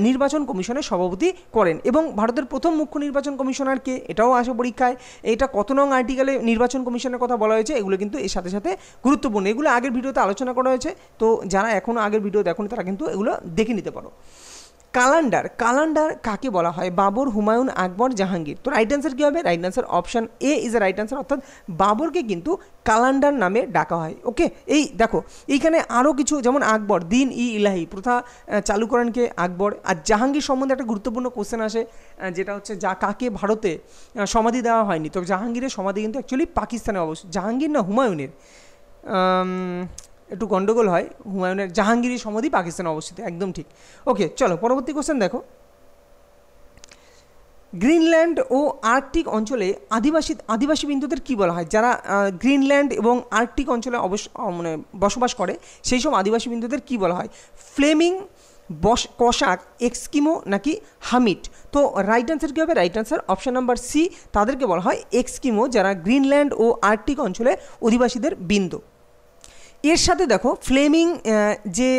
নির্বাচন কমিশনের সভাপতি করেন। এবং ভারতের প্রথম মুখ্য নির্বাচন কমিশনার কে? এটাও আসে পরীক্ষায়। এটা কত নং আর্টিকেলে নির্বাচন কমিশনের কথা বলা হয়েছে, এগুলো কিন্তু এর সাথে সাথে গুরুত্বপূর্ণ। এগুলো আগের ভিডিওতে আলোচনা করা হয়েছে, তো যারা এখনও আগের ভিডিও দেখোনি তারা কিন্তু এগুলো দেখে নিতে পারো। কালান্ডার কাকে বলা হয়? বাবর, হুমায়ুন, আকবর, জাহাঙ্গীর? তো রাইট অ্যান্সার কী হবে? Right answer option A is the right answer, অর্থাৎ বাবরকে কিন্তু কালান্ডার নামে ডাকা হয়। ওকে, এই দেখো, এইখানে আরও কিছু, যেমন আকবর দিন ই ইলাহি প্রথা চালু করেন কে? আকবর। আর জাহাঙ্গীর সম্বন্ধে একটা গুরুত্বপূর্ণ কোশ্চেন আসে, যেটা হচ্ছে কাকে ভারতে সমাধি দেওয়া হয়নি? তো জাহাঙ্গীরের সমাধি কিন্তু অ্যাকচুয়ালি পাকিস্তানে অবস্থিত। জাহাঙ্গীর না হুমায়ুনের, একটু গন্ডগোল হয়, হুমায়ুনের, জাহাঙ্গীরের সমাধি পাকিস্তানে অবস্থিত, একদম ঠিক। ওকে, চলো পরবর্তী কোশ্চেন দেখো, গ্রিনল্যান্ড ও আর্কটিক অঞ্চলে আদিবাসী বিন্দুদের কী বলা হয়? যারা গ্রিনল্যান্ড এবং আর্কটিক অঞ্চলে বসবাস করে, সেই সব আদিবাসী বিন্দুদের কী বলা হয়? ফ্লেমিং, কসাক, এক্সকিমো নাকি হামিট? তো রাইট অ্যান্সার কী হবে? Right answer option number C, তাদেরকে বলা হয় এক্সকিমো, যারা গ্রিনল্যান্ড ও আর্কটিক অঞ্চলে অধিবাসীদের বিন্দু। এর সাথে দেখো, ফ্লেমিং যে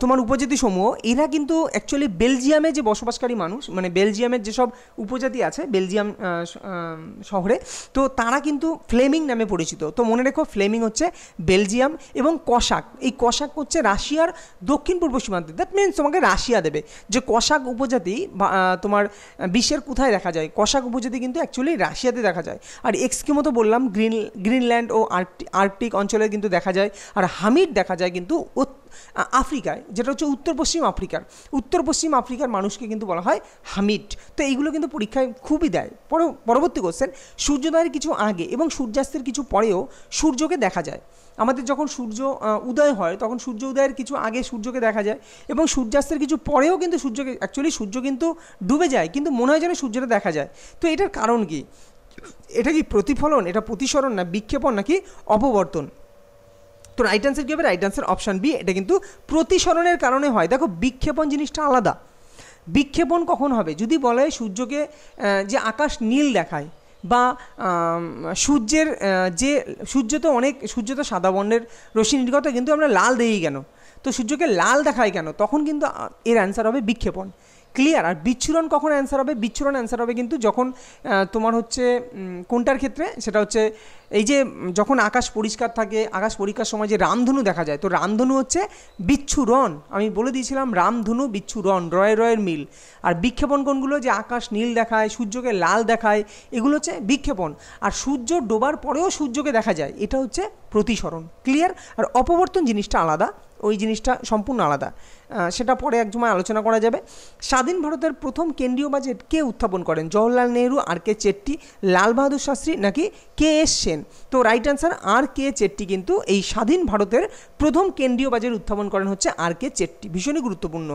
তোমার উপজাতি সমূহ এরা কিন্তু অ্যাকচুয়ালি বেলজিয়ামে যে বসবাসকারী মানুষ, মানে বেলজিয়ামের যেসব উপজাতি আছে বেলজিয়াম শহরে, তো তারা কিন্তু ফ্লেমিং নামে পরিচিত। তো মনে রেখো, ফ্লেমিং হচ্ছে বেলজিয়াম, এবং কসাক, এই কসাক হচ্ছে রাশিয়ার দক্ষিণ পূর্ব সীমান্তে। দ্যাট মিনস তোমাকে রাশিয়া দেবে যে কসাক উপজাতি তোমার বিশ্বের কোথায় দেখা যায়। কসাক উপজাতি কিন্তু অ্যাকচুয়ালি রাশিয়াতে দেখা যায়। আর এক্সকিমো তো বললাম গ্রিনল্যান্ড ও আর্কটিক অঞ্চলে কিন্তু দেখা যায়। আর হামিড দেখা যায় কিন্তু আফ্রিকায়, যেটা হচ্ছে উত্তর পশ্চিম আফ্রিকার মানুষকে কিন্তু বলা হয় হামিড। তো এইগুলো কিন্তু পরীক্ষায় খুবই দেয়। পরবর্তী কোশ্চেন, সূর্যোদয়ের কিছু আগে এবং সূর্যাস্তের কিছু পরেও সূর্যকে দেখা যায়। আমাদের যখন সূর্য উদয় হয় তখন সূর্য উদয়ের কিছু আগে সূর্যকে দেখা যায়, এবং সূর্যাস্তের কিছু পরেও কিন্তু সূর্য কিন্তু ডুবে যায়, কিন্তু মনে হয় যেন সূর্যটা দেখা যায়। তো এটার কারণ কি? এটা কি প্রতিফলন, এটা প্রতিসরণ, না বিক্ষেপণ, নাকি অপবর্তন? তো রাইট অ্যান্সার কী হবে? রাইট অ্যান্সার অপশান বি, এটা কিন্তু প্রতিসরণের কারণে হয়। দেখো, বিক্ষেপণ জিনিসটা আলাদা। বিক্ষেপণ কখন হবে? যদি বলে সূর্যকে যে আকাশ নীল দেখায়, বা সূর্য তো সাদা বর্ণের রশ্মি নির্গত, কিন্তু আমরা লাল দেখি কেন? তো সূর্যকে লাল দেখায় কেন? তখন কিন্তু এর অ্যান্সার হবে বিক্ষেপণ। ক্লিয়ার? আর বিচ্ছুরণ কখন অ্যান্সার হবে? বিচ্ছুরণ অ্যান্সার হবে কিন্তু যখন তোমার হচ্ছে কোনটার ক্ষেত্রে, সেটা হচ্ছে এই যে যখন আকাশ পরিষ্কার থাকে, আকাশ পরীক্ষার সময় যে রামধনু দেখা যায়, তো রামধনু হচ্ছে বিচ্ছুরণ। আমি বলে দিয়েছিলাম রামধনু বিচ্ছুরণ, রয়ের মিল। আর বিক্ষেপণ কোনগুলো? যে আকাশ নীল দেখায়, সূর্যকে লাল দেখায়, এগুলো হচ্ছে বিক্ষেপণ। আর সূর্য ডোবার পরেও সূর্যকে দেখা যায়, এটা হচ্ছে প্রতিসরণ। ক্লিয়ার? আর অপবর্তন জিনিসটা আলাদা, ওই জিনিসটা সম্পূর্ণ আলাদা, সেটা পরে এক সময় আলোচনা করা যাবে। স্বাধীন ভারতের প্রথম কেন্দ্রীয় বাজেট কে উত্থাপন করেন? জওহরলাল নেহরু, আর কে চেট্টি, লাল বাহাদুর শাস্ত্রী, নাকি কে এস সেন? তো রাইট অ্যান্সার আর কে চেট্টি কিন্তু এই স্বাধীন ভারতের প্রথম কেন্দ্রীয় বাজেট উত্থাপন করেন হচ্ছে আর কে চেট্টি। ভীষণই গুরুত্বপূর্ণ।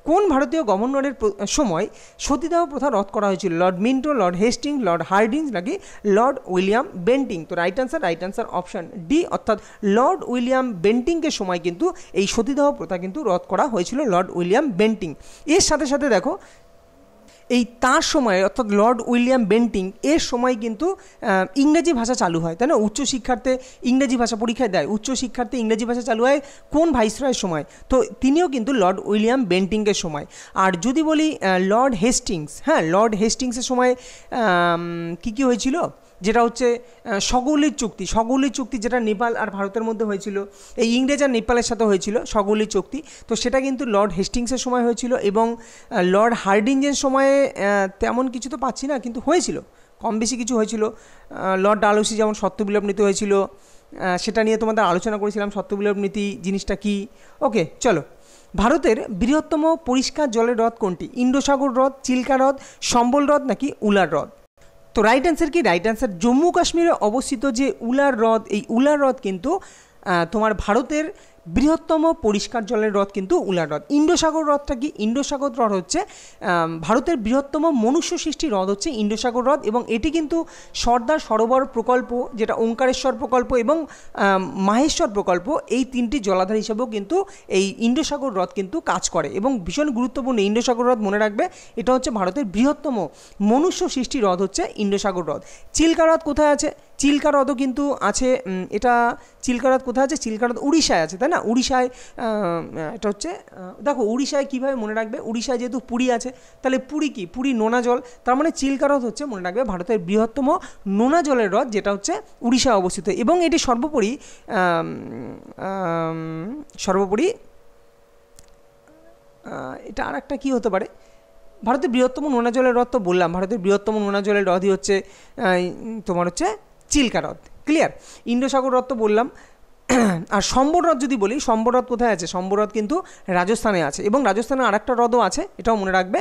কোন ভারতীয় গভর্নরের সময় সতীদাহ প্রথা রদ করা হয়েছিল? Lord Minto, Lord Hastings, Lord Hardinge, নাকি লর্ড উইলিয়াম বেন্টিং? তো রাইট অ্যান্সার অপশান ডি, অর্থাৎ লর্ড উইলিয়াম বেন্টিংয়ের সময় কিন্তু এই সতীদাহ প্রথা কিন্তু রদ করা হয়েছিল, লর্ড উইলিয়াম বেন্টিং। এর সাথে সাথে দেখো, এই তার সময়ে অর্থাৎ লর্ড উইলিয়াম বেন্টিং এর সময় কিন্তু ইংরেজি ভাষা চালু হয়, তাই না? উচ্চশিক্ষার্থে ইংরেজি ভাষা পরীক্ষায় দেয়, উচ্চশিক্ষার্থে ইংরেজি ভাষা চালু হয় কোন ভাইসরয়ের সময়? তো তিনিও কিন্তু লর্ড উইলিয়াম বেন্টিংয়ের সময়। আর যদি বলি লর্ড হেস্টিংস, হ্যাঁ, লর্ড হেস্টিংসের সময় কী হয়েছিল? যেটা হচ্ছে সগৌলির চুক্তি, যেটা নেপাল আর ভারতের মধ্যে হয়েছিল, এই ইংরেজ আর নেপালের সাথে হয়েছিল সগৌলির চুক্তি। তো সেটা কিন্তু লর্ড হেস্টিংসের সময় হয়েছিল, এবং লর্ড হার্ডিঞ্জের সময়ে তেমন কিছু তো পাচ্ছি না, কিন্তু হয়েছিল, কম বেশি কিছু হয়েছিল। লর্ড ডালহৌসি যেমন সত্যবিলোপ নীতি হয়েছিল, সেটা নিয়ে তোমাদের আলোচনা করেছিলাম, সত্যবিলোপ নীতি জিনিসটা কি। ওকে, চলো। ভারতের বৃহত্তম পরিষ্কার জলের হ্রদ কোনটি? ইন্দ্রসাগর হ্রদ, চিল্কা হ্রদ, সম্বল হ্রদ, নাকি উলার হ্রদ? তো রাইট অ্যান্সার কি? রাইট অ্যান্সার জম্মু কাশ্মীরে অবস্থিত যে উলার হ্রদ, এই উলার হ্রদ কিন্তু তোমার ভারতের বৃহত্তম পরিষ্কার জলের হ্রদ কিন্তু উলার হ্রদ। ইন্দ্রসাগর হ্রদটা কি? ইন্দ্রসাগর হ্রদ হচ্ছে ভারতের বৃহত্তম মনুষ্য সৃষ্টি হ্রদ হচ্ছে ইন্দ্রসাগর হ্রদ, এবং এটি কিন্তু সর্দার সরোবর প্রকল্প, যেটা ওঙ্কারেশ্বর প্রকল্প এবং মাহেশ্বর প্রকল্প, এই তিনটি জলাধার হিসেবেও কিন্তু এই ইন্দ্রসাগর হ্রদ কিন্তু কাজ করে, এবং ভীষণ গুরুত্বপূর্ণ ইন্দ্রসাগর হ্রদ, মনে রাখবে। এটা হচ্ছে ভারতের বৃহত্তম মনুষ্য সৃষ্টি হ্রদ হচ্ছে ইন্দ্রসাগর হ্রদ। চিল্কা হ্রদ কোথায় আছে? চিল্কা হ্রদও কিন্তু আছে, এটা চিল্কা হ্রদ কোথায় আছে? চিল্কা হ্রদ উড়িষ্যায় আছে, তাই না? উড়িষ্যায় এটা হচ্ছে, দেখো উড়িষ্যায় কীভাবে মনে রাখবে? উড়িষ্যায় যেহেতু পুরী আছে, তাহলে পুরী কি? পুরী নোনা জল, তার মানে চিল্কা হ্রদ হচ্ছে, মনে রাখবে, ভারতের বৃহত্তম নোনা জলের হ্রদ, যেটা হচ্ছে উড়িষ্যায় অবস্থিত। এবং এটি সর্বোপরি এটা আর একটা কী হতে পারে? ভারতের বৃহত্তম নোনা জলের হ্রদ তো বললাম, ভারতের বৃহত্তম নোনা জলের হ্রদই হচ্ছে তোমার হচ্ছে চিল্কা হ্রদ। ক্লিয়ার? ইন্দ্রসাগর হ্রদ তো বললাম। আর সম্বল হ্রদ যদি বলি, সম্বল হ্রদ কোথায় আছে? সম্বল হ্রদ কিন্তু রাজস্থানে আছে, এবং রাজস্থানে আরেকটা হ্রদও আছে, এটাও মনে রাখবে,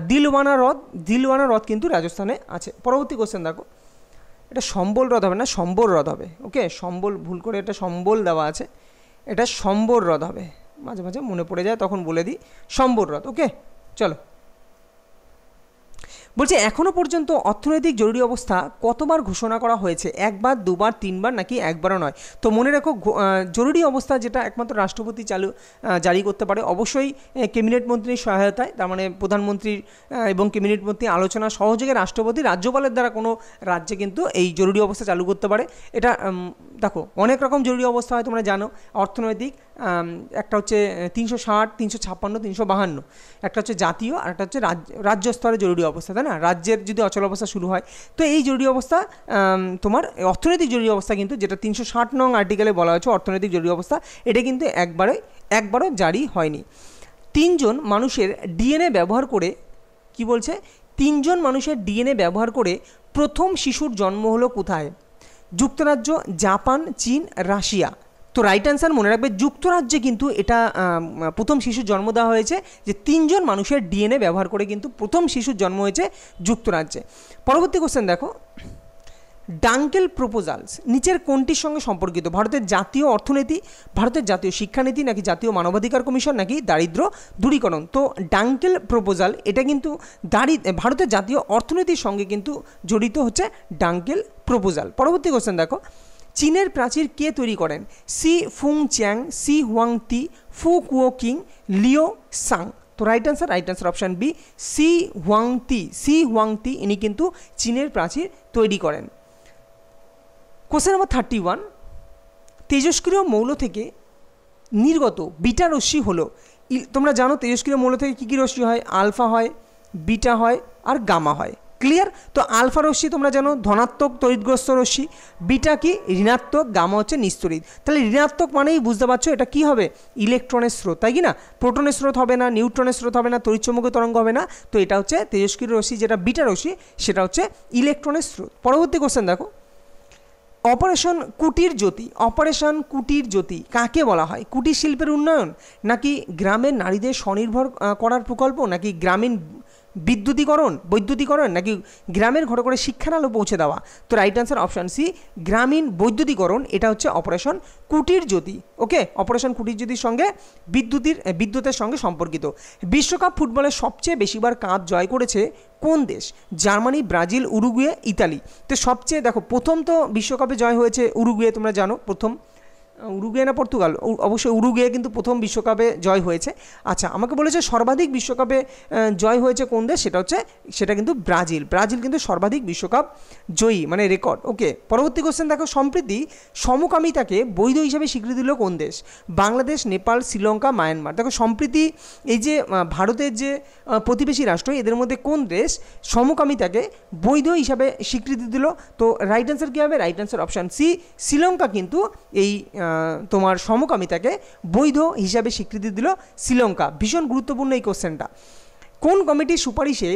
দিলওয়ানা হ্রদ কিন্তু রাজস্থানে আছে। পরবর্তী কোশ্চেন দেখো, এটা সম্বল হ্রদ হবে না, সম্বল হ্রদ হবে। ওকে, সম্বল, ভুল করে এটা সম্বল দেওয়া আছে, এটা সম্বল হ্রদ হবে, মাঝে মাঝে মনে পড়ে যায় তখন বলে দিই, সম্বল হ্রদ। ওকে, চলো। বলছে এখনও পর্যন্ত অর্থনৈতিক জরুরি অবস্থা কতবার ঘোষণা করা হয়েছে? একবার, দুবার, তিনবার, নাকি একবারও নয়? তো মনে রাখো, জরুরি অবস্থা যেটা একমাত্র রাষ্ট্রপতি জারি করতে পারে, অবশ্যই ক্যাবিনেট মন্ত্রীর সহায়তায়, তার মানে প্রধানমন্ত্রীর এবং ক্যাবিনেট মন্ত্রী আলোচনা সহযোগে রাষ্ট্রপতি রাজ্যপালের দ্বারা কোনো রাজ্যে কিন্তু এই জরুরি অবস্থা চালু করতে পারে। এটা দেখো অনেক রকম জরুরি অবস্থা হয়, তোমরা জানো অর্থনৈতিক, একটা হচ্ছে 360, 356, 352, একটা হচ্ছে জাতীয় আর একটা হচ্ছে রাজ্য স্তরে জরুরি অবস্থা, তাই না? রাজ্যের যদি অচল অবস্থা শুরু হয়, তো এই জরুরি অবস্থা তোমার অর্থনৈতিক জরুরি অবস্থা কিন্তু, যেটা 360 নং আর্টিকেলে বলা হয়েছে অর্থনৈতিক জরুরি অবস্থা, এটা কিন্তু একবারও জারি হয়নি। 3 জন মানুষের ডিএনএ ব্যবহার করে, কি বলছে, 3 জন মানুষের ডিএনএ ব্যবহার করে প্রথম শিশুর জন্ম হলো কোথায়? যুক্তরাজ্য, জাপান, চীন, রাশিয়া। তো রাইট অ্যান্সার মনে রাখবে যুক্তরাজ্যে কিন্তু এটা প্রথম শিশুর জন্ম দেওয়া হয়েছে, যে 3 জন মানুষের ডিএনএ ব্যবহার করে কিন্তু প্রথম শিশুর জন্ম হয়েছে যুক্তরাজ্যে। পরবর্তী কোশ্চেন দেখো, ডাঙ্কেল প্রপোজালস নিচের কোনটির সঙ্গে সম্পর্কিত? ভারতের জাতীয় অর্থনীতি, ভারতের জাতীয় শিক্ষানীতি, নাকি জাতীয় মানবাধিকার কমিশন, নাকি দারিদ্র দূরীকরণ? তো ডাঙ্কেল প্রপোজাল এটা কিন্তু ভারতের জাতীয় অর্থনীতির সঙ্গে কিন্তু জড়িত হচ্ছে ডাঙ্কেল প্রপোজাল। পরবর্তী কোশ্চেন দেখো, চীনের প্রাচীর কে তৈরি করেন? সি ফুং চ্যাং, সি হুয়াংতি, ফু কুও কিং, লিও সাং। তো রাইট অ্যান্সার অপশান বি, সি হুয়াংতি ইনি কিন্তু চীনের প্রাচীর তৈরি করেন। কোশ্চেন নাম্বার 31, তেজস্ক্রিয় মৌল থেকে নির্গত বিটা রশ্মি হলো, তোমরা জানো তেজস্ক্রিয় মৌল থেকে কী কী রশ্মি হয়? আলফা হয়, বিটা হয় আর গামা হয়। ক্লিয়ার? তো আলফা রশ্মি তোমরা জানো ধনাত্মক তড়িৎগ্রস্ত রশ্মি, বিটা কি ঋণাত্মক, গামা হচ্ছে নিস্তড়িত। তাহলে ঋণাত্মক মানেই বুঝতে পারছো এটা কি হবে? ইলেকট্রনের স্রোত, তাই কি না? প্রোটনের স্রোত হবে না, নিউট্রনের স্রোত হবে না, তড়িৎচুম্বকীয় তরঙ্গ হবে না। তো এটা হচ্ছে তেজস্ক্রিয় রশ্মি, যেটা বিটা রশ্মি সেটা হচ্ছে ইলেকট্রনের স্রোত। পরবর্তী কোশ্চেন দেখো, অপারেশন কুটির জ্যোতি কাকে বলা হয়? কুটির শিল্পের উন্নয়ন, নাকি গ্রামের নারীদের স্বনির্ভর করার প্রকল্প, নাকি গ্রামীণ বৈদ্যুতিকরণ, নাকি গ্রামের ঘরে ঘরে শিক্ষার আলো পৌঁছে দেওয়া? তো রাইট অ্যান্সার অপশান সি, গ্রামীণ বৈদ্যুতিকরণ। এটা হচ্ছে অপারেশন কুটির জ্যোতি। ওকে, অপারেশন কুটির জ্যোতির সঙ্গে বিদ্যুতের সঙ্গে সম্পর্কিত। বিশ্বকাপ ফুটবলে সবচেয়ে বেশিবার কাপ জয় করেছে কোন দেশ? Germany, Brazil, Uruguay, Italy. তো সবচেয়ে দেখো, প্রথম তো বিশ্বকাপে জয় হয়েছে উরুগুয়ে, তোমরা জানো প্রথম, উরুগুয়ে না পর্তুগাল, অবশ্যই উরুগুয়ে কিন্তু প্রথম বিশ্বকাপে জয় হয়েছে। আচ্ছা, আমাকে বলেছে সর্বাধিক বিশ্বকাপে জয় হয়েছে কোন দেশ? সেটা কিন্তু ব্রাজিল কিন্তু সর্বাধিক বিশ্বকাপ জয়ী, মানে রেকর্ড। ওকে, পরবর্তী কোশ্চেন দেখো, সম্প্রতি সমকামিতাকে বৈধ হিসাবে স্বীকৃতি দিল কোন দেশ? বাংলাদেশ, নেপাল, শ্রীলঙ্কা, মায়ানমার। দেখো সম্প্রতি এই যে ভারতের যে প্রতিবেশী রাষ্ট্র, এদের মধ্যে কোন দেশ সমকামিতাকে বৈধ হিসাবে স্বীকৃতি দিল? তো রাইট অ্যান্সার কী হবে? Right answer option C, Sri Lanka কিন্তু এই তোমার সমকামিতাকে বৈধ হিসাবে স্বীকৃতি দিল শ্রীলঙ্কা। ভীষণ গুরুত্বপূর্ণ এই কোশ্চেনটা। কোন কমিটির সুপারিশে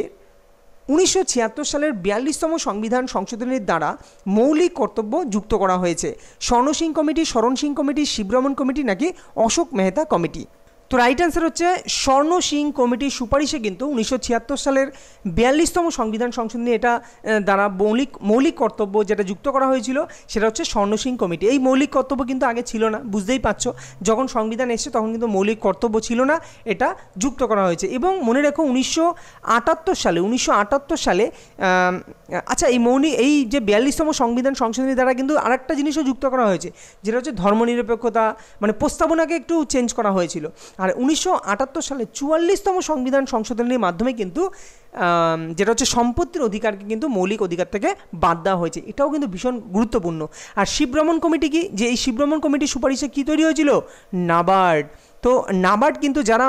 1976 সালের 42তম সংবিধান সংশোধনীর দ্বারা মৌলিক কর্তব্য যুক্ত করা হয়েছে? স্বর্ণ সিং কমিটি, শরণ সিং কমিটি, শিবরমন কমিটি, নাকি অশোক মেহতা কমিটি? তো রাইট অ্যান্সার হচ্ছে স্বর্ণ সিং কমিটির সুপারিশে কিন্তু 1976 সালের 42তম সংবিধান সংশোধনী এটা দ্বারা মৌলিক কর্তব্য যেটা যুক্ত করা হয়েছিল সেটা হচ্ছে স্বর্ণ সিং কমিটি। এই মৌলিক কর্তব্য কিন্তু আগে ছিল না, বুঝতেই পারছো, যখন সংবিধান এসেছে তখন কিন্তু মৌলিক কর্তব্য ছিল না, এটা যুক্ত করা হয়েছে। এবং মনে রেখো 1978 সালে আচ্ছা এই যে 42তম সংবিধান সংশোধনী দ্বারা কিন্তু আরেকটা জিনিসও যুক্ত করা হয়েছে, যেটা হচ্ছে ধর্মনিরপেক্ষতা, মানে প্রস্তাবনাকে একটু চেঞ্জ করা হয়েছিল। আর 1978 সালে 44তম সংবিধান সংশোধনীর মাধ্যমে কিন্তু যেটা হচ্ছে সম্পত্তির অধিকারকে কিন্তু মৌলিক অধিকার থেকে বাদ দেওয়া হয়েছে, এটাও কিন্তু ভীষণ গুরুত্বপূর্ণ। আর শিবরমন কমিটি কি, যে এই শিবরমন কমিটির সুপারিশে কী তৈরি হয়েছিল? নাবার্ড। তো নাবার্ড কিন্তু যারা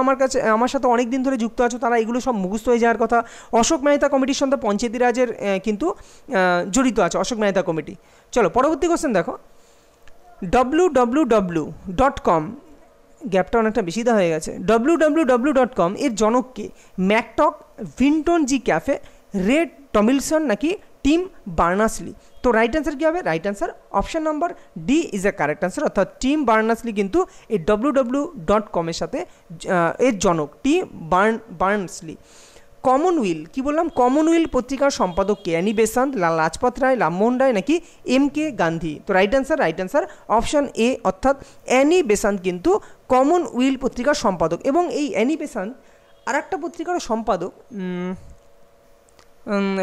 আমার সাথে অনেক দিন ধরে যুক্ত আছো তারা এগুলো সব মুখস্থ হয়ে যাওয়ার কথা। অশোক মেহতা কমিটির সঙ্গে পঞ্চায়েতি রাজের কিন্তু জড়িত আছে অশোক মেহতা কমিটি। চলো পরবর্তী কোশ্চেন দেখো, www.com, গ্যাপটা অনেকটা বেশি দেওয়া হয়ে গেছে, www.com এর জনককে? ম্যাকটক, ভিন্টন জি ক্যাফে, রে টমিলসন, নাকি টিম বার্নার্সলি? তো রাইট অ্যান্সার কী হবে? Right answer option number D is a correct answer, অর্থাৎ টিম বার্নার্সলি কিন্তু এই www.com এর সাথে এর জনক, টিম বার্নার্সলি। কমনওয়েল, কি বললাম, কমনওয়েল পত্রিকার সম্পাদক কে? অ্যানি বেসান্ত, লালা লাজপত রায়, রামমোহন রায়, নাকি MK গান্ধী? তো রাইট অ্যান্সার অপশান এ, অর্থাৎ অ্যানি বেসান্ত কিন্তু কমনওয়েল পত্রিকার সম্পাদক। এবং এই অ্যানি বেসান্ত আর একটা পত্রিকার সম্পাদক,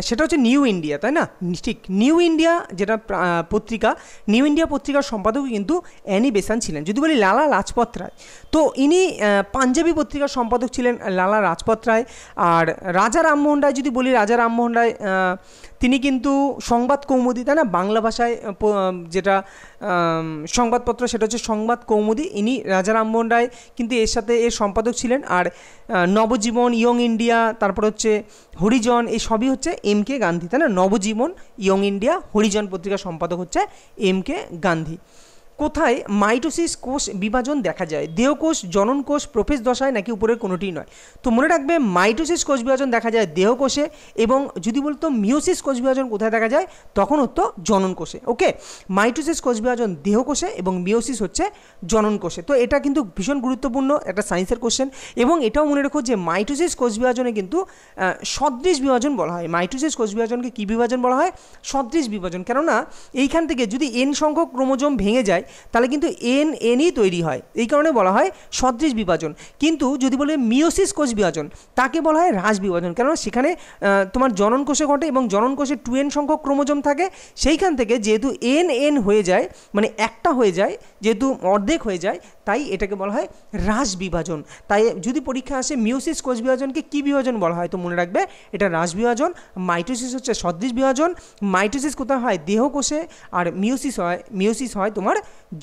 সেটা হচ্ছে নিউ ইন্ডিয়া, তাই না? ঠিক, নিউ ইন্ডিয়া যেটা পত্রিকা, নিউ ইন্ডিয়া পত্রিকার সম্পাদক কিন্তু অ্যানি বেসান্ত ছিলেন। যদি বলি লালা লাজপত রায়, তো ইনি পাঞ্জাবি পত্রিকার সম্পাদক ছিলেন লালা লাজপত রায়। আর রাজা রামমোহন রায়, যদি বলি রাজা রামমোহন রায়, তিনি কিন্তু সংবাদ কৌমুদি, তাই না, বাংলা ভাষায় যেটা সংবাদপত্র সেটা হচ্ছে সংবাদ কৌমুদি, ইনি রাজা রামমোহন রায় কিন্তু এর সাথে এর সম্পাদক ছিলেন। আর নবজীবন, ইয়ং ইন্ডিয়া, তারপর হচ্ছে হরিজন, এই সবই হচ্ছে এম.কে. গান্ধী, তাই না। নবজীবন, ইয়ং ইন্ডিয়া, হরিজন পত্রিকার সম্পাদক হচ্ছে এম.কে. গান্ধী। কোথায় মাইটোসিস কোষ বিভাজন দেখা যায়? দেহকোষ, জনন কোষ, প্রোফেজ দশায়, নাকি উপরের কোনোটিই নয়? তো মনে রাখবে মাইটোসিস কোষ বিভাজন দেখা যায় দেহকোষে, এবং যদি বলতো মিওসিস কোষ বিভাজন কোথায় দেখা যায়, তখন হতো জনন কোষে। ওকে, মাইটোসিস কোষ বিভাজন দেহকোষে এবং মিওসিস হচ্ছে জনন কোষে। তো এটা কিন্তু ভীষণ গুরুত্বপূর্ণ একটা সায়েন্সের কোশ্চেন। এবং এটাও মনে রেখো যে মাইটোসিস কোষ বিভাজনে কিন্তু সদৃশ বিভাজন বলা হয়। মাইটোসিস কোষ বিভাজনকে কী বিভাজন বলা হয়? সদৃশ বিভাজন। কেননা এইখান থেকে যদি এন সংখ্যক ক্রোমোজোম ভেঙে যায় তাহলে কিন্তু এনই তৈরি হয়, এই কারণে বলা হয় সদৃশ বিভাজন। কিন্তু যদি বলে মিওসিস কোষ বিভাজন, তাকে বলা হয় হ্রাস বিভাজন। কেননা সেখানে তোমার জনন কোষে ঘটে এবং জনন কোষে 2n সংখ্যক ক্রোমোজোম থাকে, সেইখান থেকে যেহেতু এন হয়ে যায়, মানে একটা হয়ে যায়, যেহেতু অর্ধেক হয়ে যায়, তাই এটাকে বলা হয় হ্রাস বিভাজন। তাই যদি পরীক্ষা আসে মিওসিস কোষ বিভাজনকে কী বিভাজন বলা হয়, তো মনে রাখবে এটা হ্রাস বিভাজন। মাইটোসিস হচ্ছে সদৃশ বিভাজন। মাইটোসিস কোথায় হয়? দেহকোষে। আর মিওসিস হয় তোমার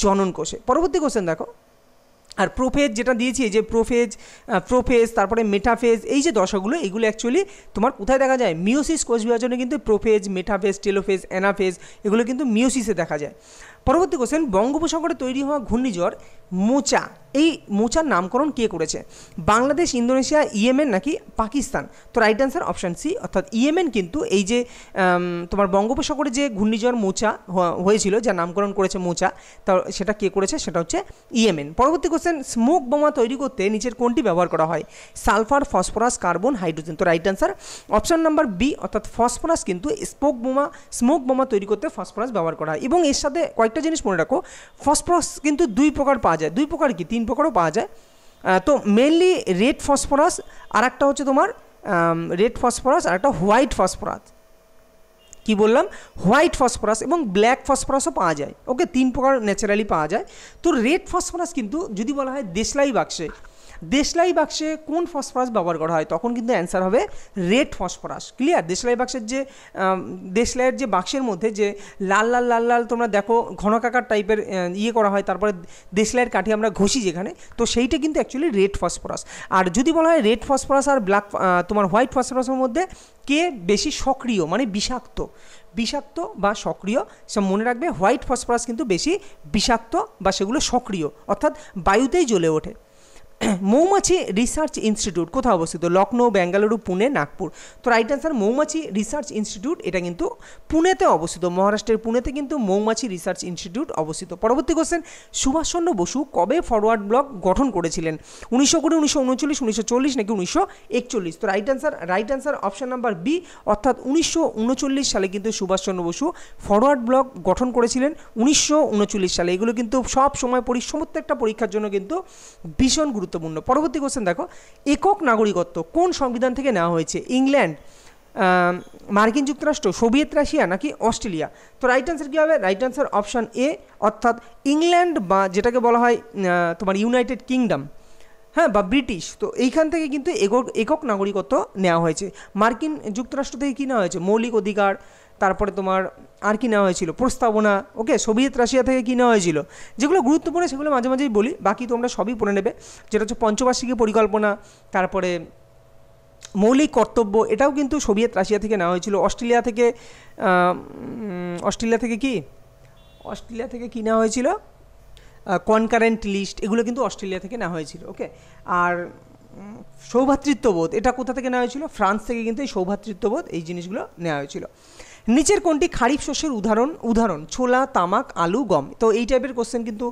জনন কোষে। পরবর্তী কোশ্চেন দেখো। আর প্রোফেজ যেটা দিয়েছি, যে প্রোফেজ তারপরে মেটাফেজ, এই যে দশাগুলো, এগুলো অ্যাকচুয়ালি তোমার কোথায় দেখা যায়? মিওসিস কোষ বিভাজনে কিন্তু প্রোফেজ, মেটাফেজ, টেলোফেজ, অ্যানাফেজ, এগুলো কিন্তু মিওসিসে দেখা যায়। পরবর্তী কোশ্চেন, বঙ্গোপসাগরে তৈরি হওয়া ঘূর্ণিঝড় মোচা, এই মোচার নামকরণ কে করেছে? বাংলাদেশ, ইন্দোনেশিয়া, ইয়েমেন, নাকি পাকিস্তান? তো রাইট অ্যান্সার অপশান সি, অর্থাৎ ইয়েমেন। কিন্তু এই যে তোমার বঙ্গোপসাগরে যে ঘূর্ণিঝড় মোচা হয়েছিল, যার নামকরণ করেছে মোচা, তা সেটা কে করেছে? সেটা হচ্ছে ইয়েমেন। পরবর্তী কোশ্চেন, স্মোক বোমা তৈরি করতে নিচের কোনটি ব্যবহার করা হয়? Sulphur, phosphorus, carbon, hydrogen? তো right answer option number B, অর্থাৎ ফসফরাস। কিন্তু স্মোক বোমা তৈরি করতে ফসফরাস ব্যবহার করা হয়। এবং এর সাথে কয়েকটা জিনিস মনে রাখো, ফসফরাস কিন্তু দুই প্রকার পাওয়া যায়। দুই প্রকার কি? তিন প্রকারও পাওয়া যায়। তো মেনলি রেড ফসফরাস, আর একটা হচ্ছে তোমার রেড ফসফরাস, আর একটা হোয়াইট ফসফরাস। কি বললাম? হোয়াইট ফসফরাস এবং ব্ল্যাক ফসফরাসও পাওয়া যায়। ওকে, তিন প্রকার ন্যাচারালি পাওয়া যায়। তো রেড ফসফরাস কিন্তু যদি বলা হয় দেশলাই বাক্সে কোন ফসফরাস ব্যবহার করা হয়, তখন কিন্তু অ্যান্সার হবে রেড ফসফরাস। ক্লিয়ার? দেশলাই বাক্সের যে দেশলাইয়ের যে বাক্সের মধ্যে যে লাল লাল লাল লাল তোমরা দেখো ঘনকাকার টাইপের করা হয়, তারপরে দেশলাইয়ের কাঠি আমরা ঘষি যেখানে, তো সেইটা কিন্তু অ্যাকচুয়ালি রেড ফসফরাস। আর যদি বলা হয় রেড ফসফরাস আর তোমার হোয়াইট ফসফরাসের মধ্যে কে বেশি সক্রিয়, মানে বিষাক্ত বা সক্রিয়, সে মনে রাখবে হোয়াইট ফসফরাস কিন্তু বেশি বিষাক্ত বা সেগুলো সক্রিয়, অর্থাৎ বায়ুতেই জ্বলে ওঠে। মৌমাছি রিসার্চ ইনস্টিটিউট কোথায় অবস্থিত? লখনৌ, বেঙ্গালুরু, পুনে, নাগপুর? তো রাইট অ্যান্সার মৌমাছি রিসার্চ ইনস্টিটিউট, এটা কিন্তু পুনেতে অবস্থিত। মহারাষ্ট্রের পুনেতে কিন্তু মৌমাছি রিসার্চ ইনস্টিটিউট অবস্থিত। পরবর্তী কোশ্চেন, সুভাষচন্দ্র বসু কবে ফরওয়ার্ড ব্লক গঠন করেছিলেন? 1920, 1939, 1940, নাকি 1941? তো right answer option number B, অর্থাৎ 1939 সালে কিন্তু সুভাষচন্দ্র বসু ফরওয়ার্ড ব্লক গঠন করেছিলেন। 1939 সালে। এগুলো কিন্তু সব সময় প্রত্যেকটা পরীক্ষার জন্য কিন্তু ভীষণ গুরুত্বপূর্ণ। পরবর্তী কোশ্চেন দেখো, একক নাগরিকত্ব কোন সংবিধান থেকে নেওয়া হয়েছে? ইংল্যান্ড, মার্কিন যুক্তরাষ্ট্র, সোভিয়েত রাশিয়া, নাকি অস্ট্রেলিয়া? তো রাইট অ্যান্সার কী হবে? রাইট অ্যান্সার অপশান এ, অর্থাৎ ইংল্যান্ড, বা যেটাকে বলা হয় তোমার ইউনাইটেড কিংডম, হ্যাঁ, বা ব্রিটিশ। তো এইখান থেকে কিন্তু একক নাগরিকত্ব নেওয়া হয়েছে। মার্কিন যুক্তরাষ্ট্র থেকে কী নেওয়া হয়েছে? মৌলিক অধিকার, তারপরে তোমার আর কি নেওয়া হয়েছিল? প্রস্তাবনা। ওকে, সোভিয়েত রাশিয়া থেকে কী নেওয়া হয়েছিল? যেগুলো গুরুত্বপূর্ণ সেগুলো মাঝে মাঝেই বলি, বাকি তোমরা সবই পড়ে নেবে। যেটা হচ্ছে পঞ্চবার্ষিকী পরিকল্পনা, তারপরে মৌলিক কর্তব্য, এটাও কিন্তু সোভিয়েত রাশিয়া থেকে নেওয়া হয়েছিল। অস্ট্রেলিয়া থেকে কি নেওয়া হয়েছিল? কনকারেন্ট লিস্ট, এগুলো কিন্তু অস্ট্রেলিয়া থেকে নেওয়া হয়েছিল। ওকে, আর সৌভ্রাতৃত্ববোধ, এটা কোথা থেকে নেওয়া হয়েছিল? ফ্রান্স থেকে কিন্তু এই সৌভ্রাতৃত্ববোধ, এই জিনিসগুলো নেওয়া হয়েছিল। নিচের কোনটি খারিফ শস্যের উদাহরণ? ছোলা, তামাক, আলু, গম? তো এই টাইপের কোশ্চেন কিন্তু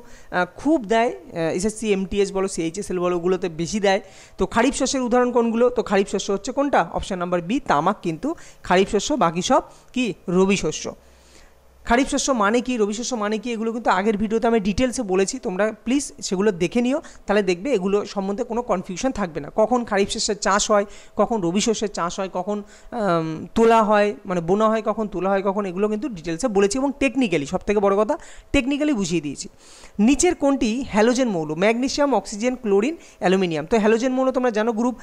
খুব দেয়, এসএসসি, এমটিএস বলো, সিএইচএসএল বলো, ওগুলোতে বেশি দেয়। তো খারিফ শস্যের উদাহরণ কোনগুলো? তো খারিফ শস্য হচ্ছে কোনটা? অপশান নাম্বার বি, তামাক কিন্তু খারিফ শস্য, বাকি সব কি রবি শস্য। খারিফ শস্য মানে কি, রবি শস্য মানে কি, এগুলো কিন্তু আগের ভিডিওতে আমি ডিটেলসে বলেছি, তোমরা প্লিজ সেগুলো দেখে নিও, তাহলে দেখবে এগুলো সম্বন্ধে কোনো কনফিউশন থাকবে না। কখন খারিফ শস্যের চাষ হয়, কখন রবি শস্যের চাষ হয়, কখন তোলা হয়, মানে বোনা হয়, কখন তোলা হয়, কখন, এগুলো কিন্তু ডিটেলসে বলেছি এবং টেকনিক্যালি, সবথেকে বড় কথা, টেকনিক্যালি বুঝিয়ে দিয়েছি। নিচের কোনটি হ্যালোজেন মৌল? Magnesium, oxygen, chlorine, aluminium? তো হ্যালোজেন মৌল তোমরা জানো গ্রুপ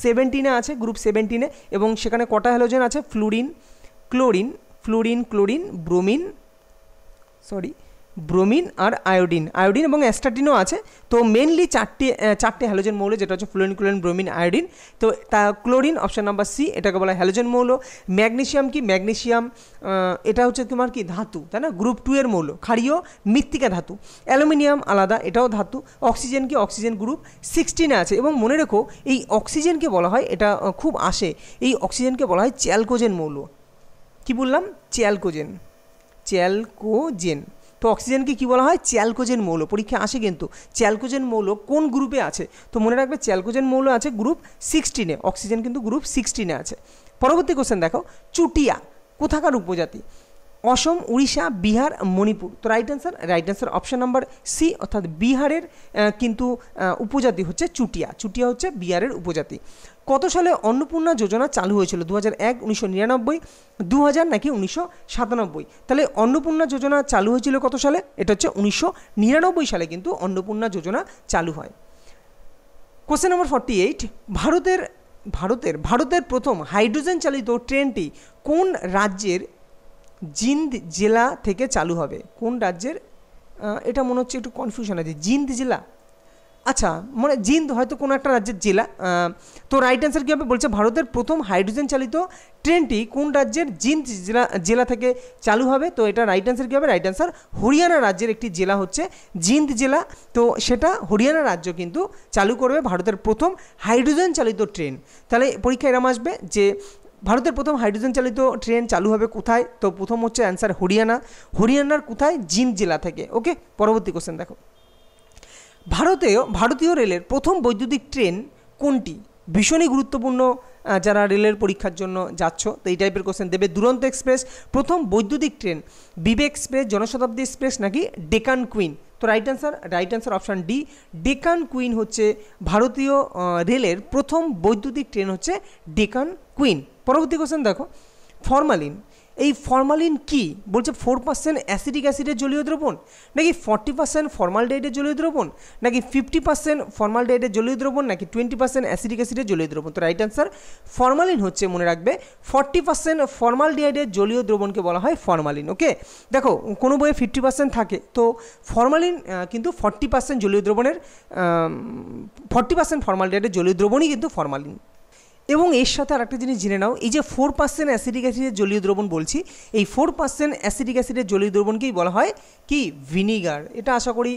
17 আছে, গ্রুপ 17 এবং সেখানে কটা হ্যালোজেন আছে? Fluorine, chlorine, fluorine, chlorine, bromine, bromine আর আয়োডিন, আয়োডিন এবং অ্যাস্টাটিনও আছে। তো মেনলি চারটে হ্যালোজেন মৌল, যেটা হচ্ছে ফ্লোরিন, ক্লোরিন, ব্রোমিন, আয়োডিন। তো তা ক্লোরিন অপশন নাম্বার সি, এটাকে বলা হয় হ্যালোজেন মৌল। ম্যাগনেশিয়াম কি, ম্যাগনেশিয়াম এটা হচ্ছে তোমার কি ধাতু, তাই না, গ্রুপ 2 এর মৌল, ক্ষারীয় মৃত্তিকা ধাতু। অ্যালুমিনিয়াম আলাদা, এটাও ধাতু। অক্সিজেন কি, অক্সিজেন গ্রুপ 16 আছে। এবং মনে রেখো এই অক্সিজেনকে বলা হয়, এটা খুব আসে, এই অক্সিজেনকে বলা হয় চ্যালকোজেন মৌল। কি বললাম? Chalcogen, chalcogen. তো অক্সিজেনকে কি বলা হয়? চ্যালকোজেন মৌল। পরীক্ষা আসে কিন্তু চ্যালকোজেন মৌল কোন গ্রুপে আছে, তো মনে রাখবে চ্যালকোজেন মৌল আছে গ্রুপ 16-এ, অক্সিজেন কিন্তু গ্রুপ 16-এ আছে। পরবর্তী কোশ্চেন দেখো, চুটিয়া কোথাকার উপজাতি? অসম, উড়িষ্যা, বিহার, মণিপুর। তো right answer option number C, অর্থাৎ বিহারের কিন্তু উপজাতি হচ্ছে চুটিয়া। চুটিয়া হচ্ছে বিহারের উপজাতি। কত সালে অন্নপূর্ণা যোজনা চালু হয়েছিল? 2001, 1999, 2000 নাকি 1997? তাহলে অন্নপূর্ণা যোজনা চালু হয়েছিল কত সালে? এটা হচ্ছে 1999 সালে কিন্তু অন্নপূর্ণা যোজনা চালু হয়। কোশ্চেন নম্বর 48, ভারতের প্রথম হাইড্রোজেন চালিত ট্রেনটি কোন রাজ্যের জিন্দ জেলা থেকে চালু হবে? কোন রাজ্যের? এটা মনে হচ্ছে একটু কনফিউশন আছে, জিন্দ জেলা, আচ্ছা মানে জিন্দ হয়তো কোনো একটা রাজ্যের জেলা। তো রাইট অ্যান্সার কী হবে? বলছে ভারতের প্রথম হাইড্রোজেন চালিত ট্রেনটি কোন রাজ্যের জিন্দ জেলা থেকে চালু হবে। তো এটা রাইট অ্যান্সার কী হবে? রাইট অ্যান্সার হরিয়ানা রাজ্যের একটি জেলা হচ্ছে জিন্দ জেলা। তো সেটা হরিয়ানা রাজ্য কিন্তু চালু করবে ভারতের প্রথম হাইড্রোজেন চালিত ট্রেন। তাহলে পরীক্ষা এরম আসবে যে ভারতের প্রথম হাইড্রোজেন চালিত ট্রেন চালু হবে কোথায়? তো প্রথম হচ্ছে অ্যান্সার হরিয়ানা। হরিয়ানার কোথায়? জিন্দ জেলা থেকে। ওকে, পরবর্তী কোশ্চেন দেখো, ভারতীয় রেলের প্রথম বৈদ্যুতিক ট্রেন কোনটি? ভীষণই গুরুত্বপূর্ণ যারা রেলের পরীক্ষার জন্য যাচ্ছ, তো এই টাইপের কোশ্চেন দেবে। দুরন্ত এক্সপ্রেস, প্রথম বৈদ্যুতিক ট্রেন বিবেক এক্সপ্রেস, জনশতাব্দী এক্সপ্রেস নাকি ডেকান কুইন? তো right answer option D, Deccan queen হচ্ছে ভারতীয় রেলের প্রথম বৈদ্যুতিক ট্রেন হচ্ছে ডেকান কুইন। পরবর্তী কোশ্চেন দেখো, ফরমালিন, এই ফরমালিন কি? বলছে 4% অ্যাসিটিক অ্যাসিডের জলীয় দ্রবণ, নাকি 40% ফর্মালডিহাইডের জলীয় দ্রবণ, নাকি 50% ফর্মালডিহাইডের জলীয় দ্রবণ, নাকি 20% অ্যাসিটিক অ্যাসিডের জলীয় দ্রবণ? তো রাইট অ্যান্সার ফরমালিন হচ্ছে, মনে রাখবে 40% ফর্মালডিহাইডের জলীয় দ্রবণকে বলা হয় ফরমালিন। ওকে, দেখো কোনো বইয়ে 50% থাকে, তো ফরমালিন কিন্তু 40% জলীয় দ্রবণের 40% ফর্মালডিহাইডের জলীয় দ্রবণই কিন্তু ফরমালিন। এবং এর সাথে আরেকটা জিনিস জেনে নাও, এই যে 4% অ্যাসিডিক অ্যাসিডের জলীয় দ্রবণ বলছি, এই 4% অ্যাসিডিক অ্যাসিডের জলীয় দ্রবণকেই বলা হয় কি? ভিনিগার। এটা আশা করি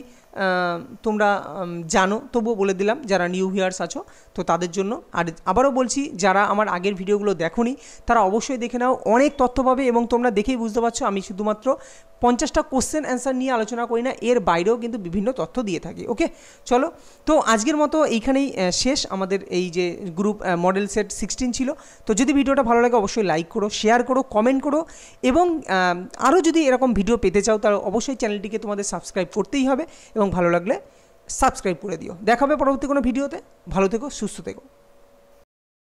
তোমরা জানো, তবুও বলে দিলাম যারা নিউ ভিউয়ার্স আছো তো তাদের জন্য। আর আবারও বলছি, যারা আমার আগের ভিডিওগুলো দেখোনি তারা অবশ্যই দেখে নাও, অনেক তথ্য পাবে। এবং তোমরা দেখেই বুঝতে পারছো আমি শুধুমাত্র 50টা কোশ্চেন অ্যান্সার নিয়ে আলোচনা করি না, এর বাইরেও কিন্তু বিভিন্ন তথ্য দিয়ে থাকি। ওকে, চলো, তো আজকের মতো এইখানেই শেষ আমাদের এই যে গ্রুপ মডেল সেট 16 ছিল। তো যদি ভিডিওটা ভালো লাগে অবশ্যই লাইক করো, শেয়ার করো, কমেন্ট করো, এবং আরও যদি এরকম ভিডিও পেতে চাও তাহলে অবশ্যই চ্যানেলটিকে তোমাদের সাবস্ক্রাইব করতেই হবে, এবং ভালো লাগলে সাবস্ক্রাইব করে দিও। দেখা হবে পরবর্তী কোনো ভিডিওতে। ভালো থেকো, সুস্থ থেকো।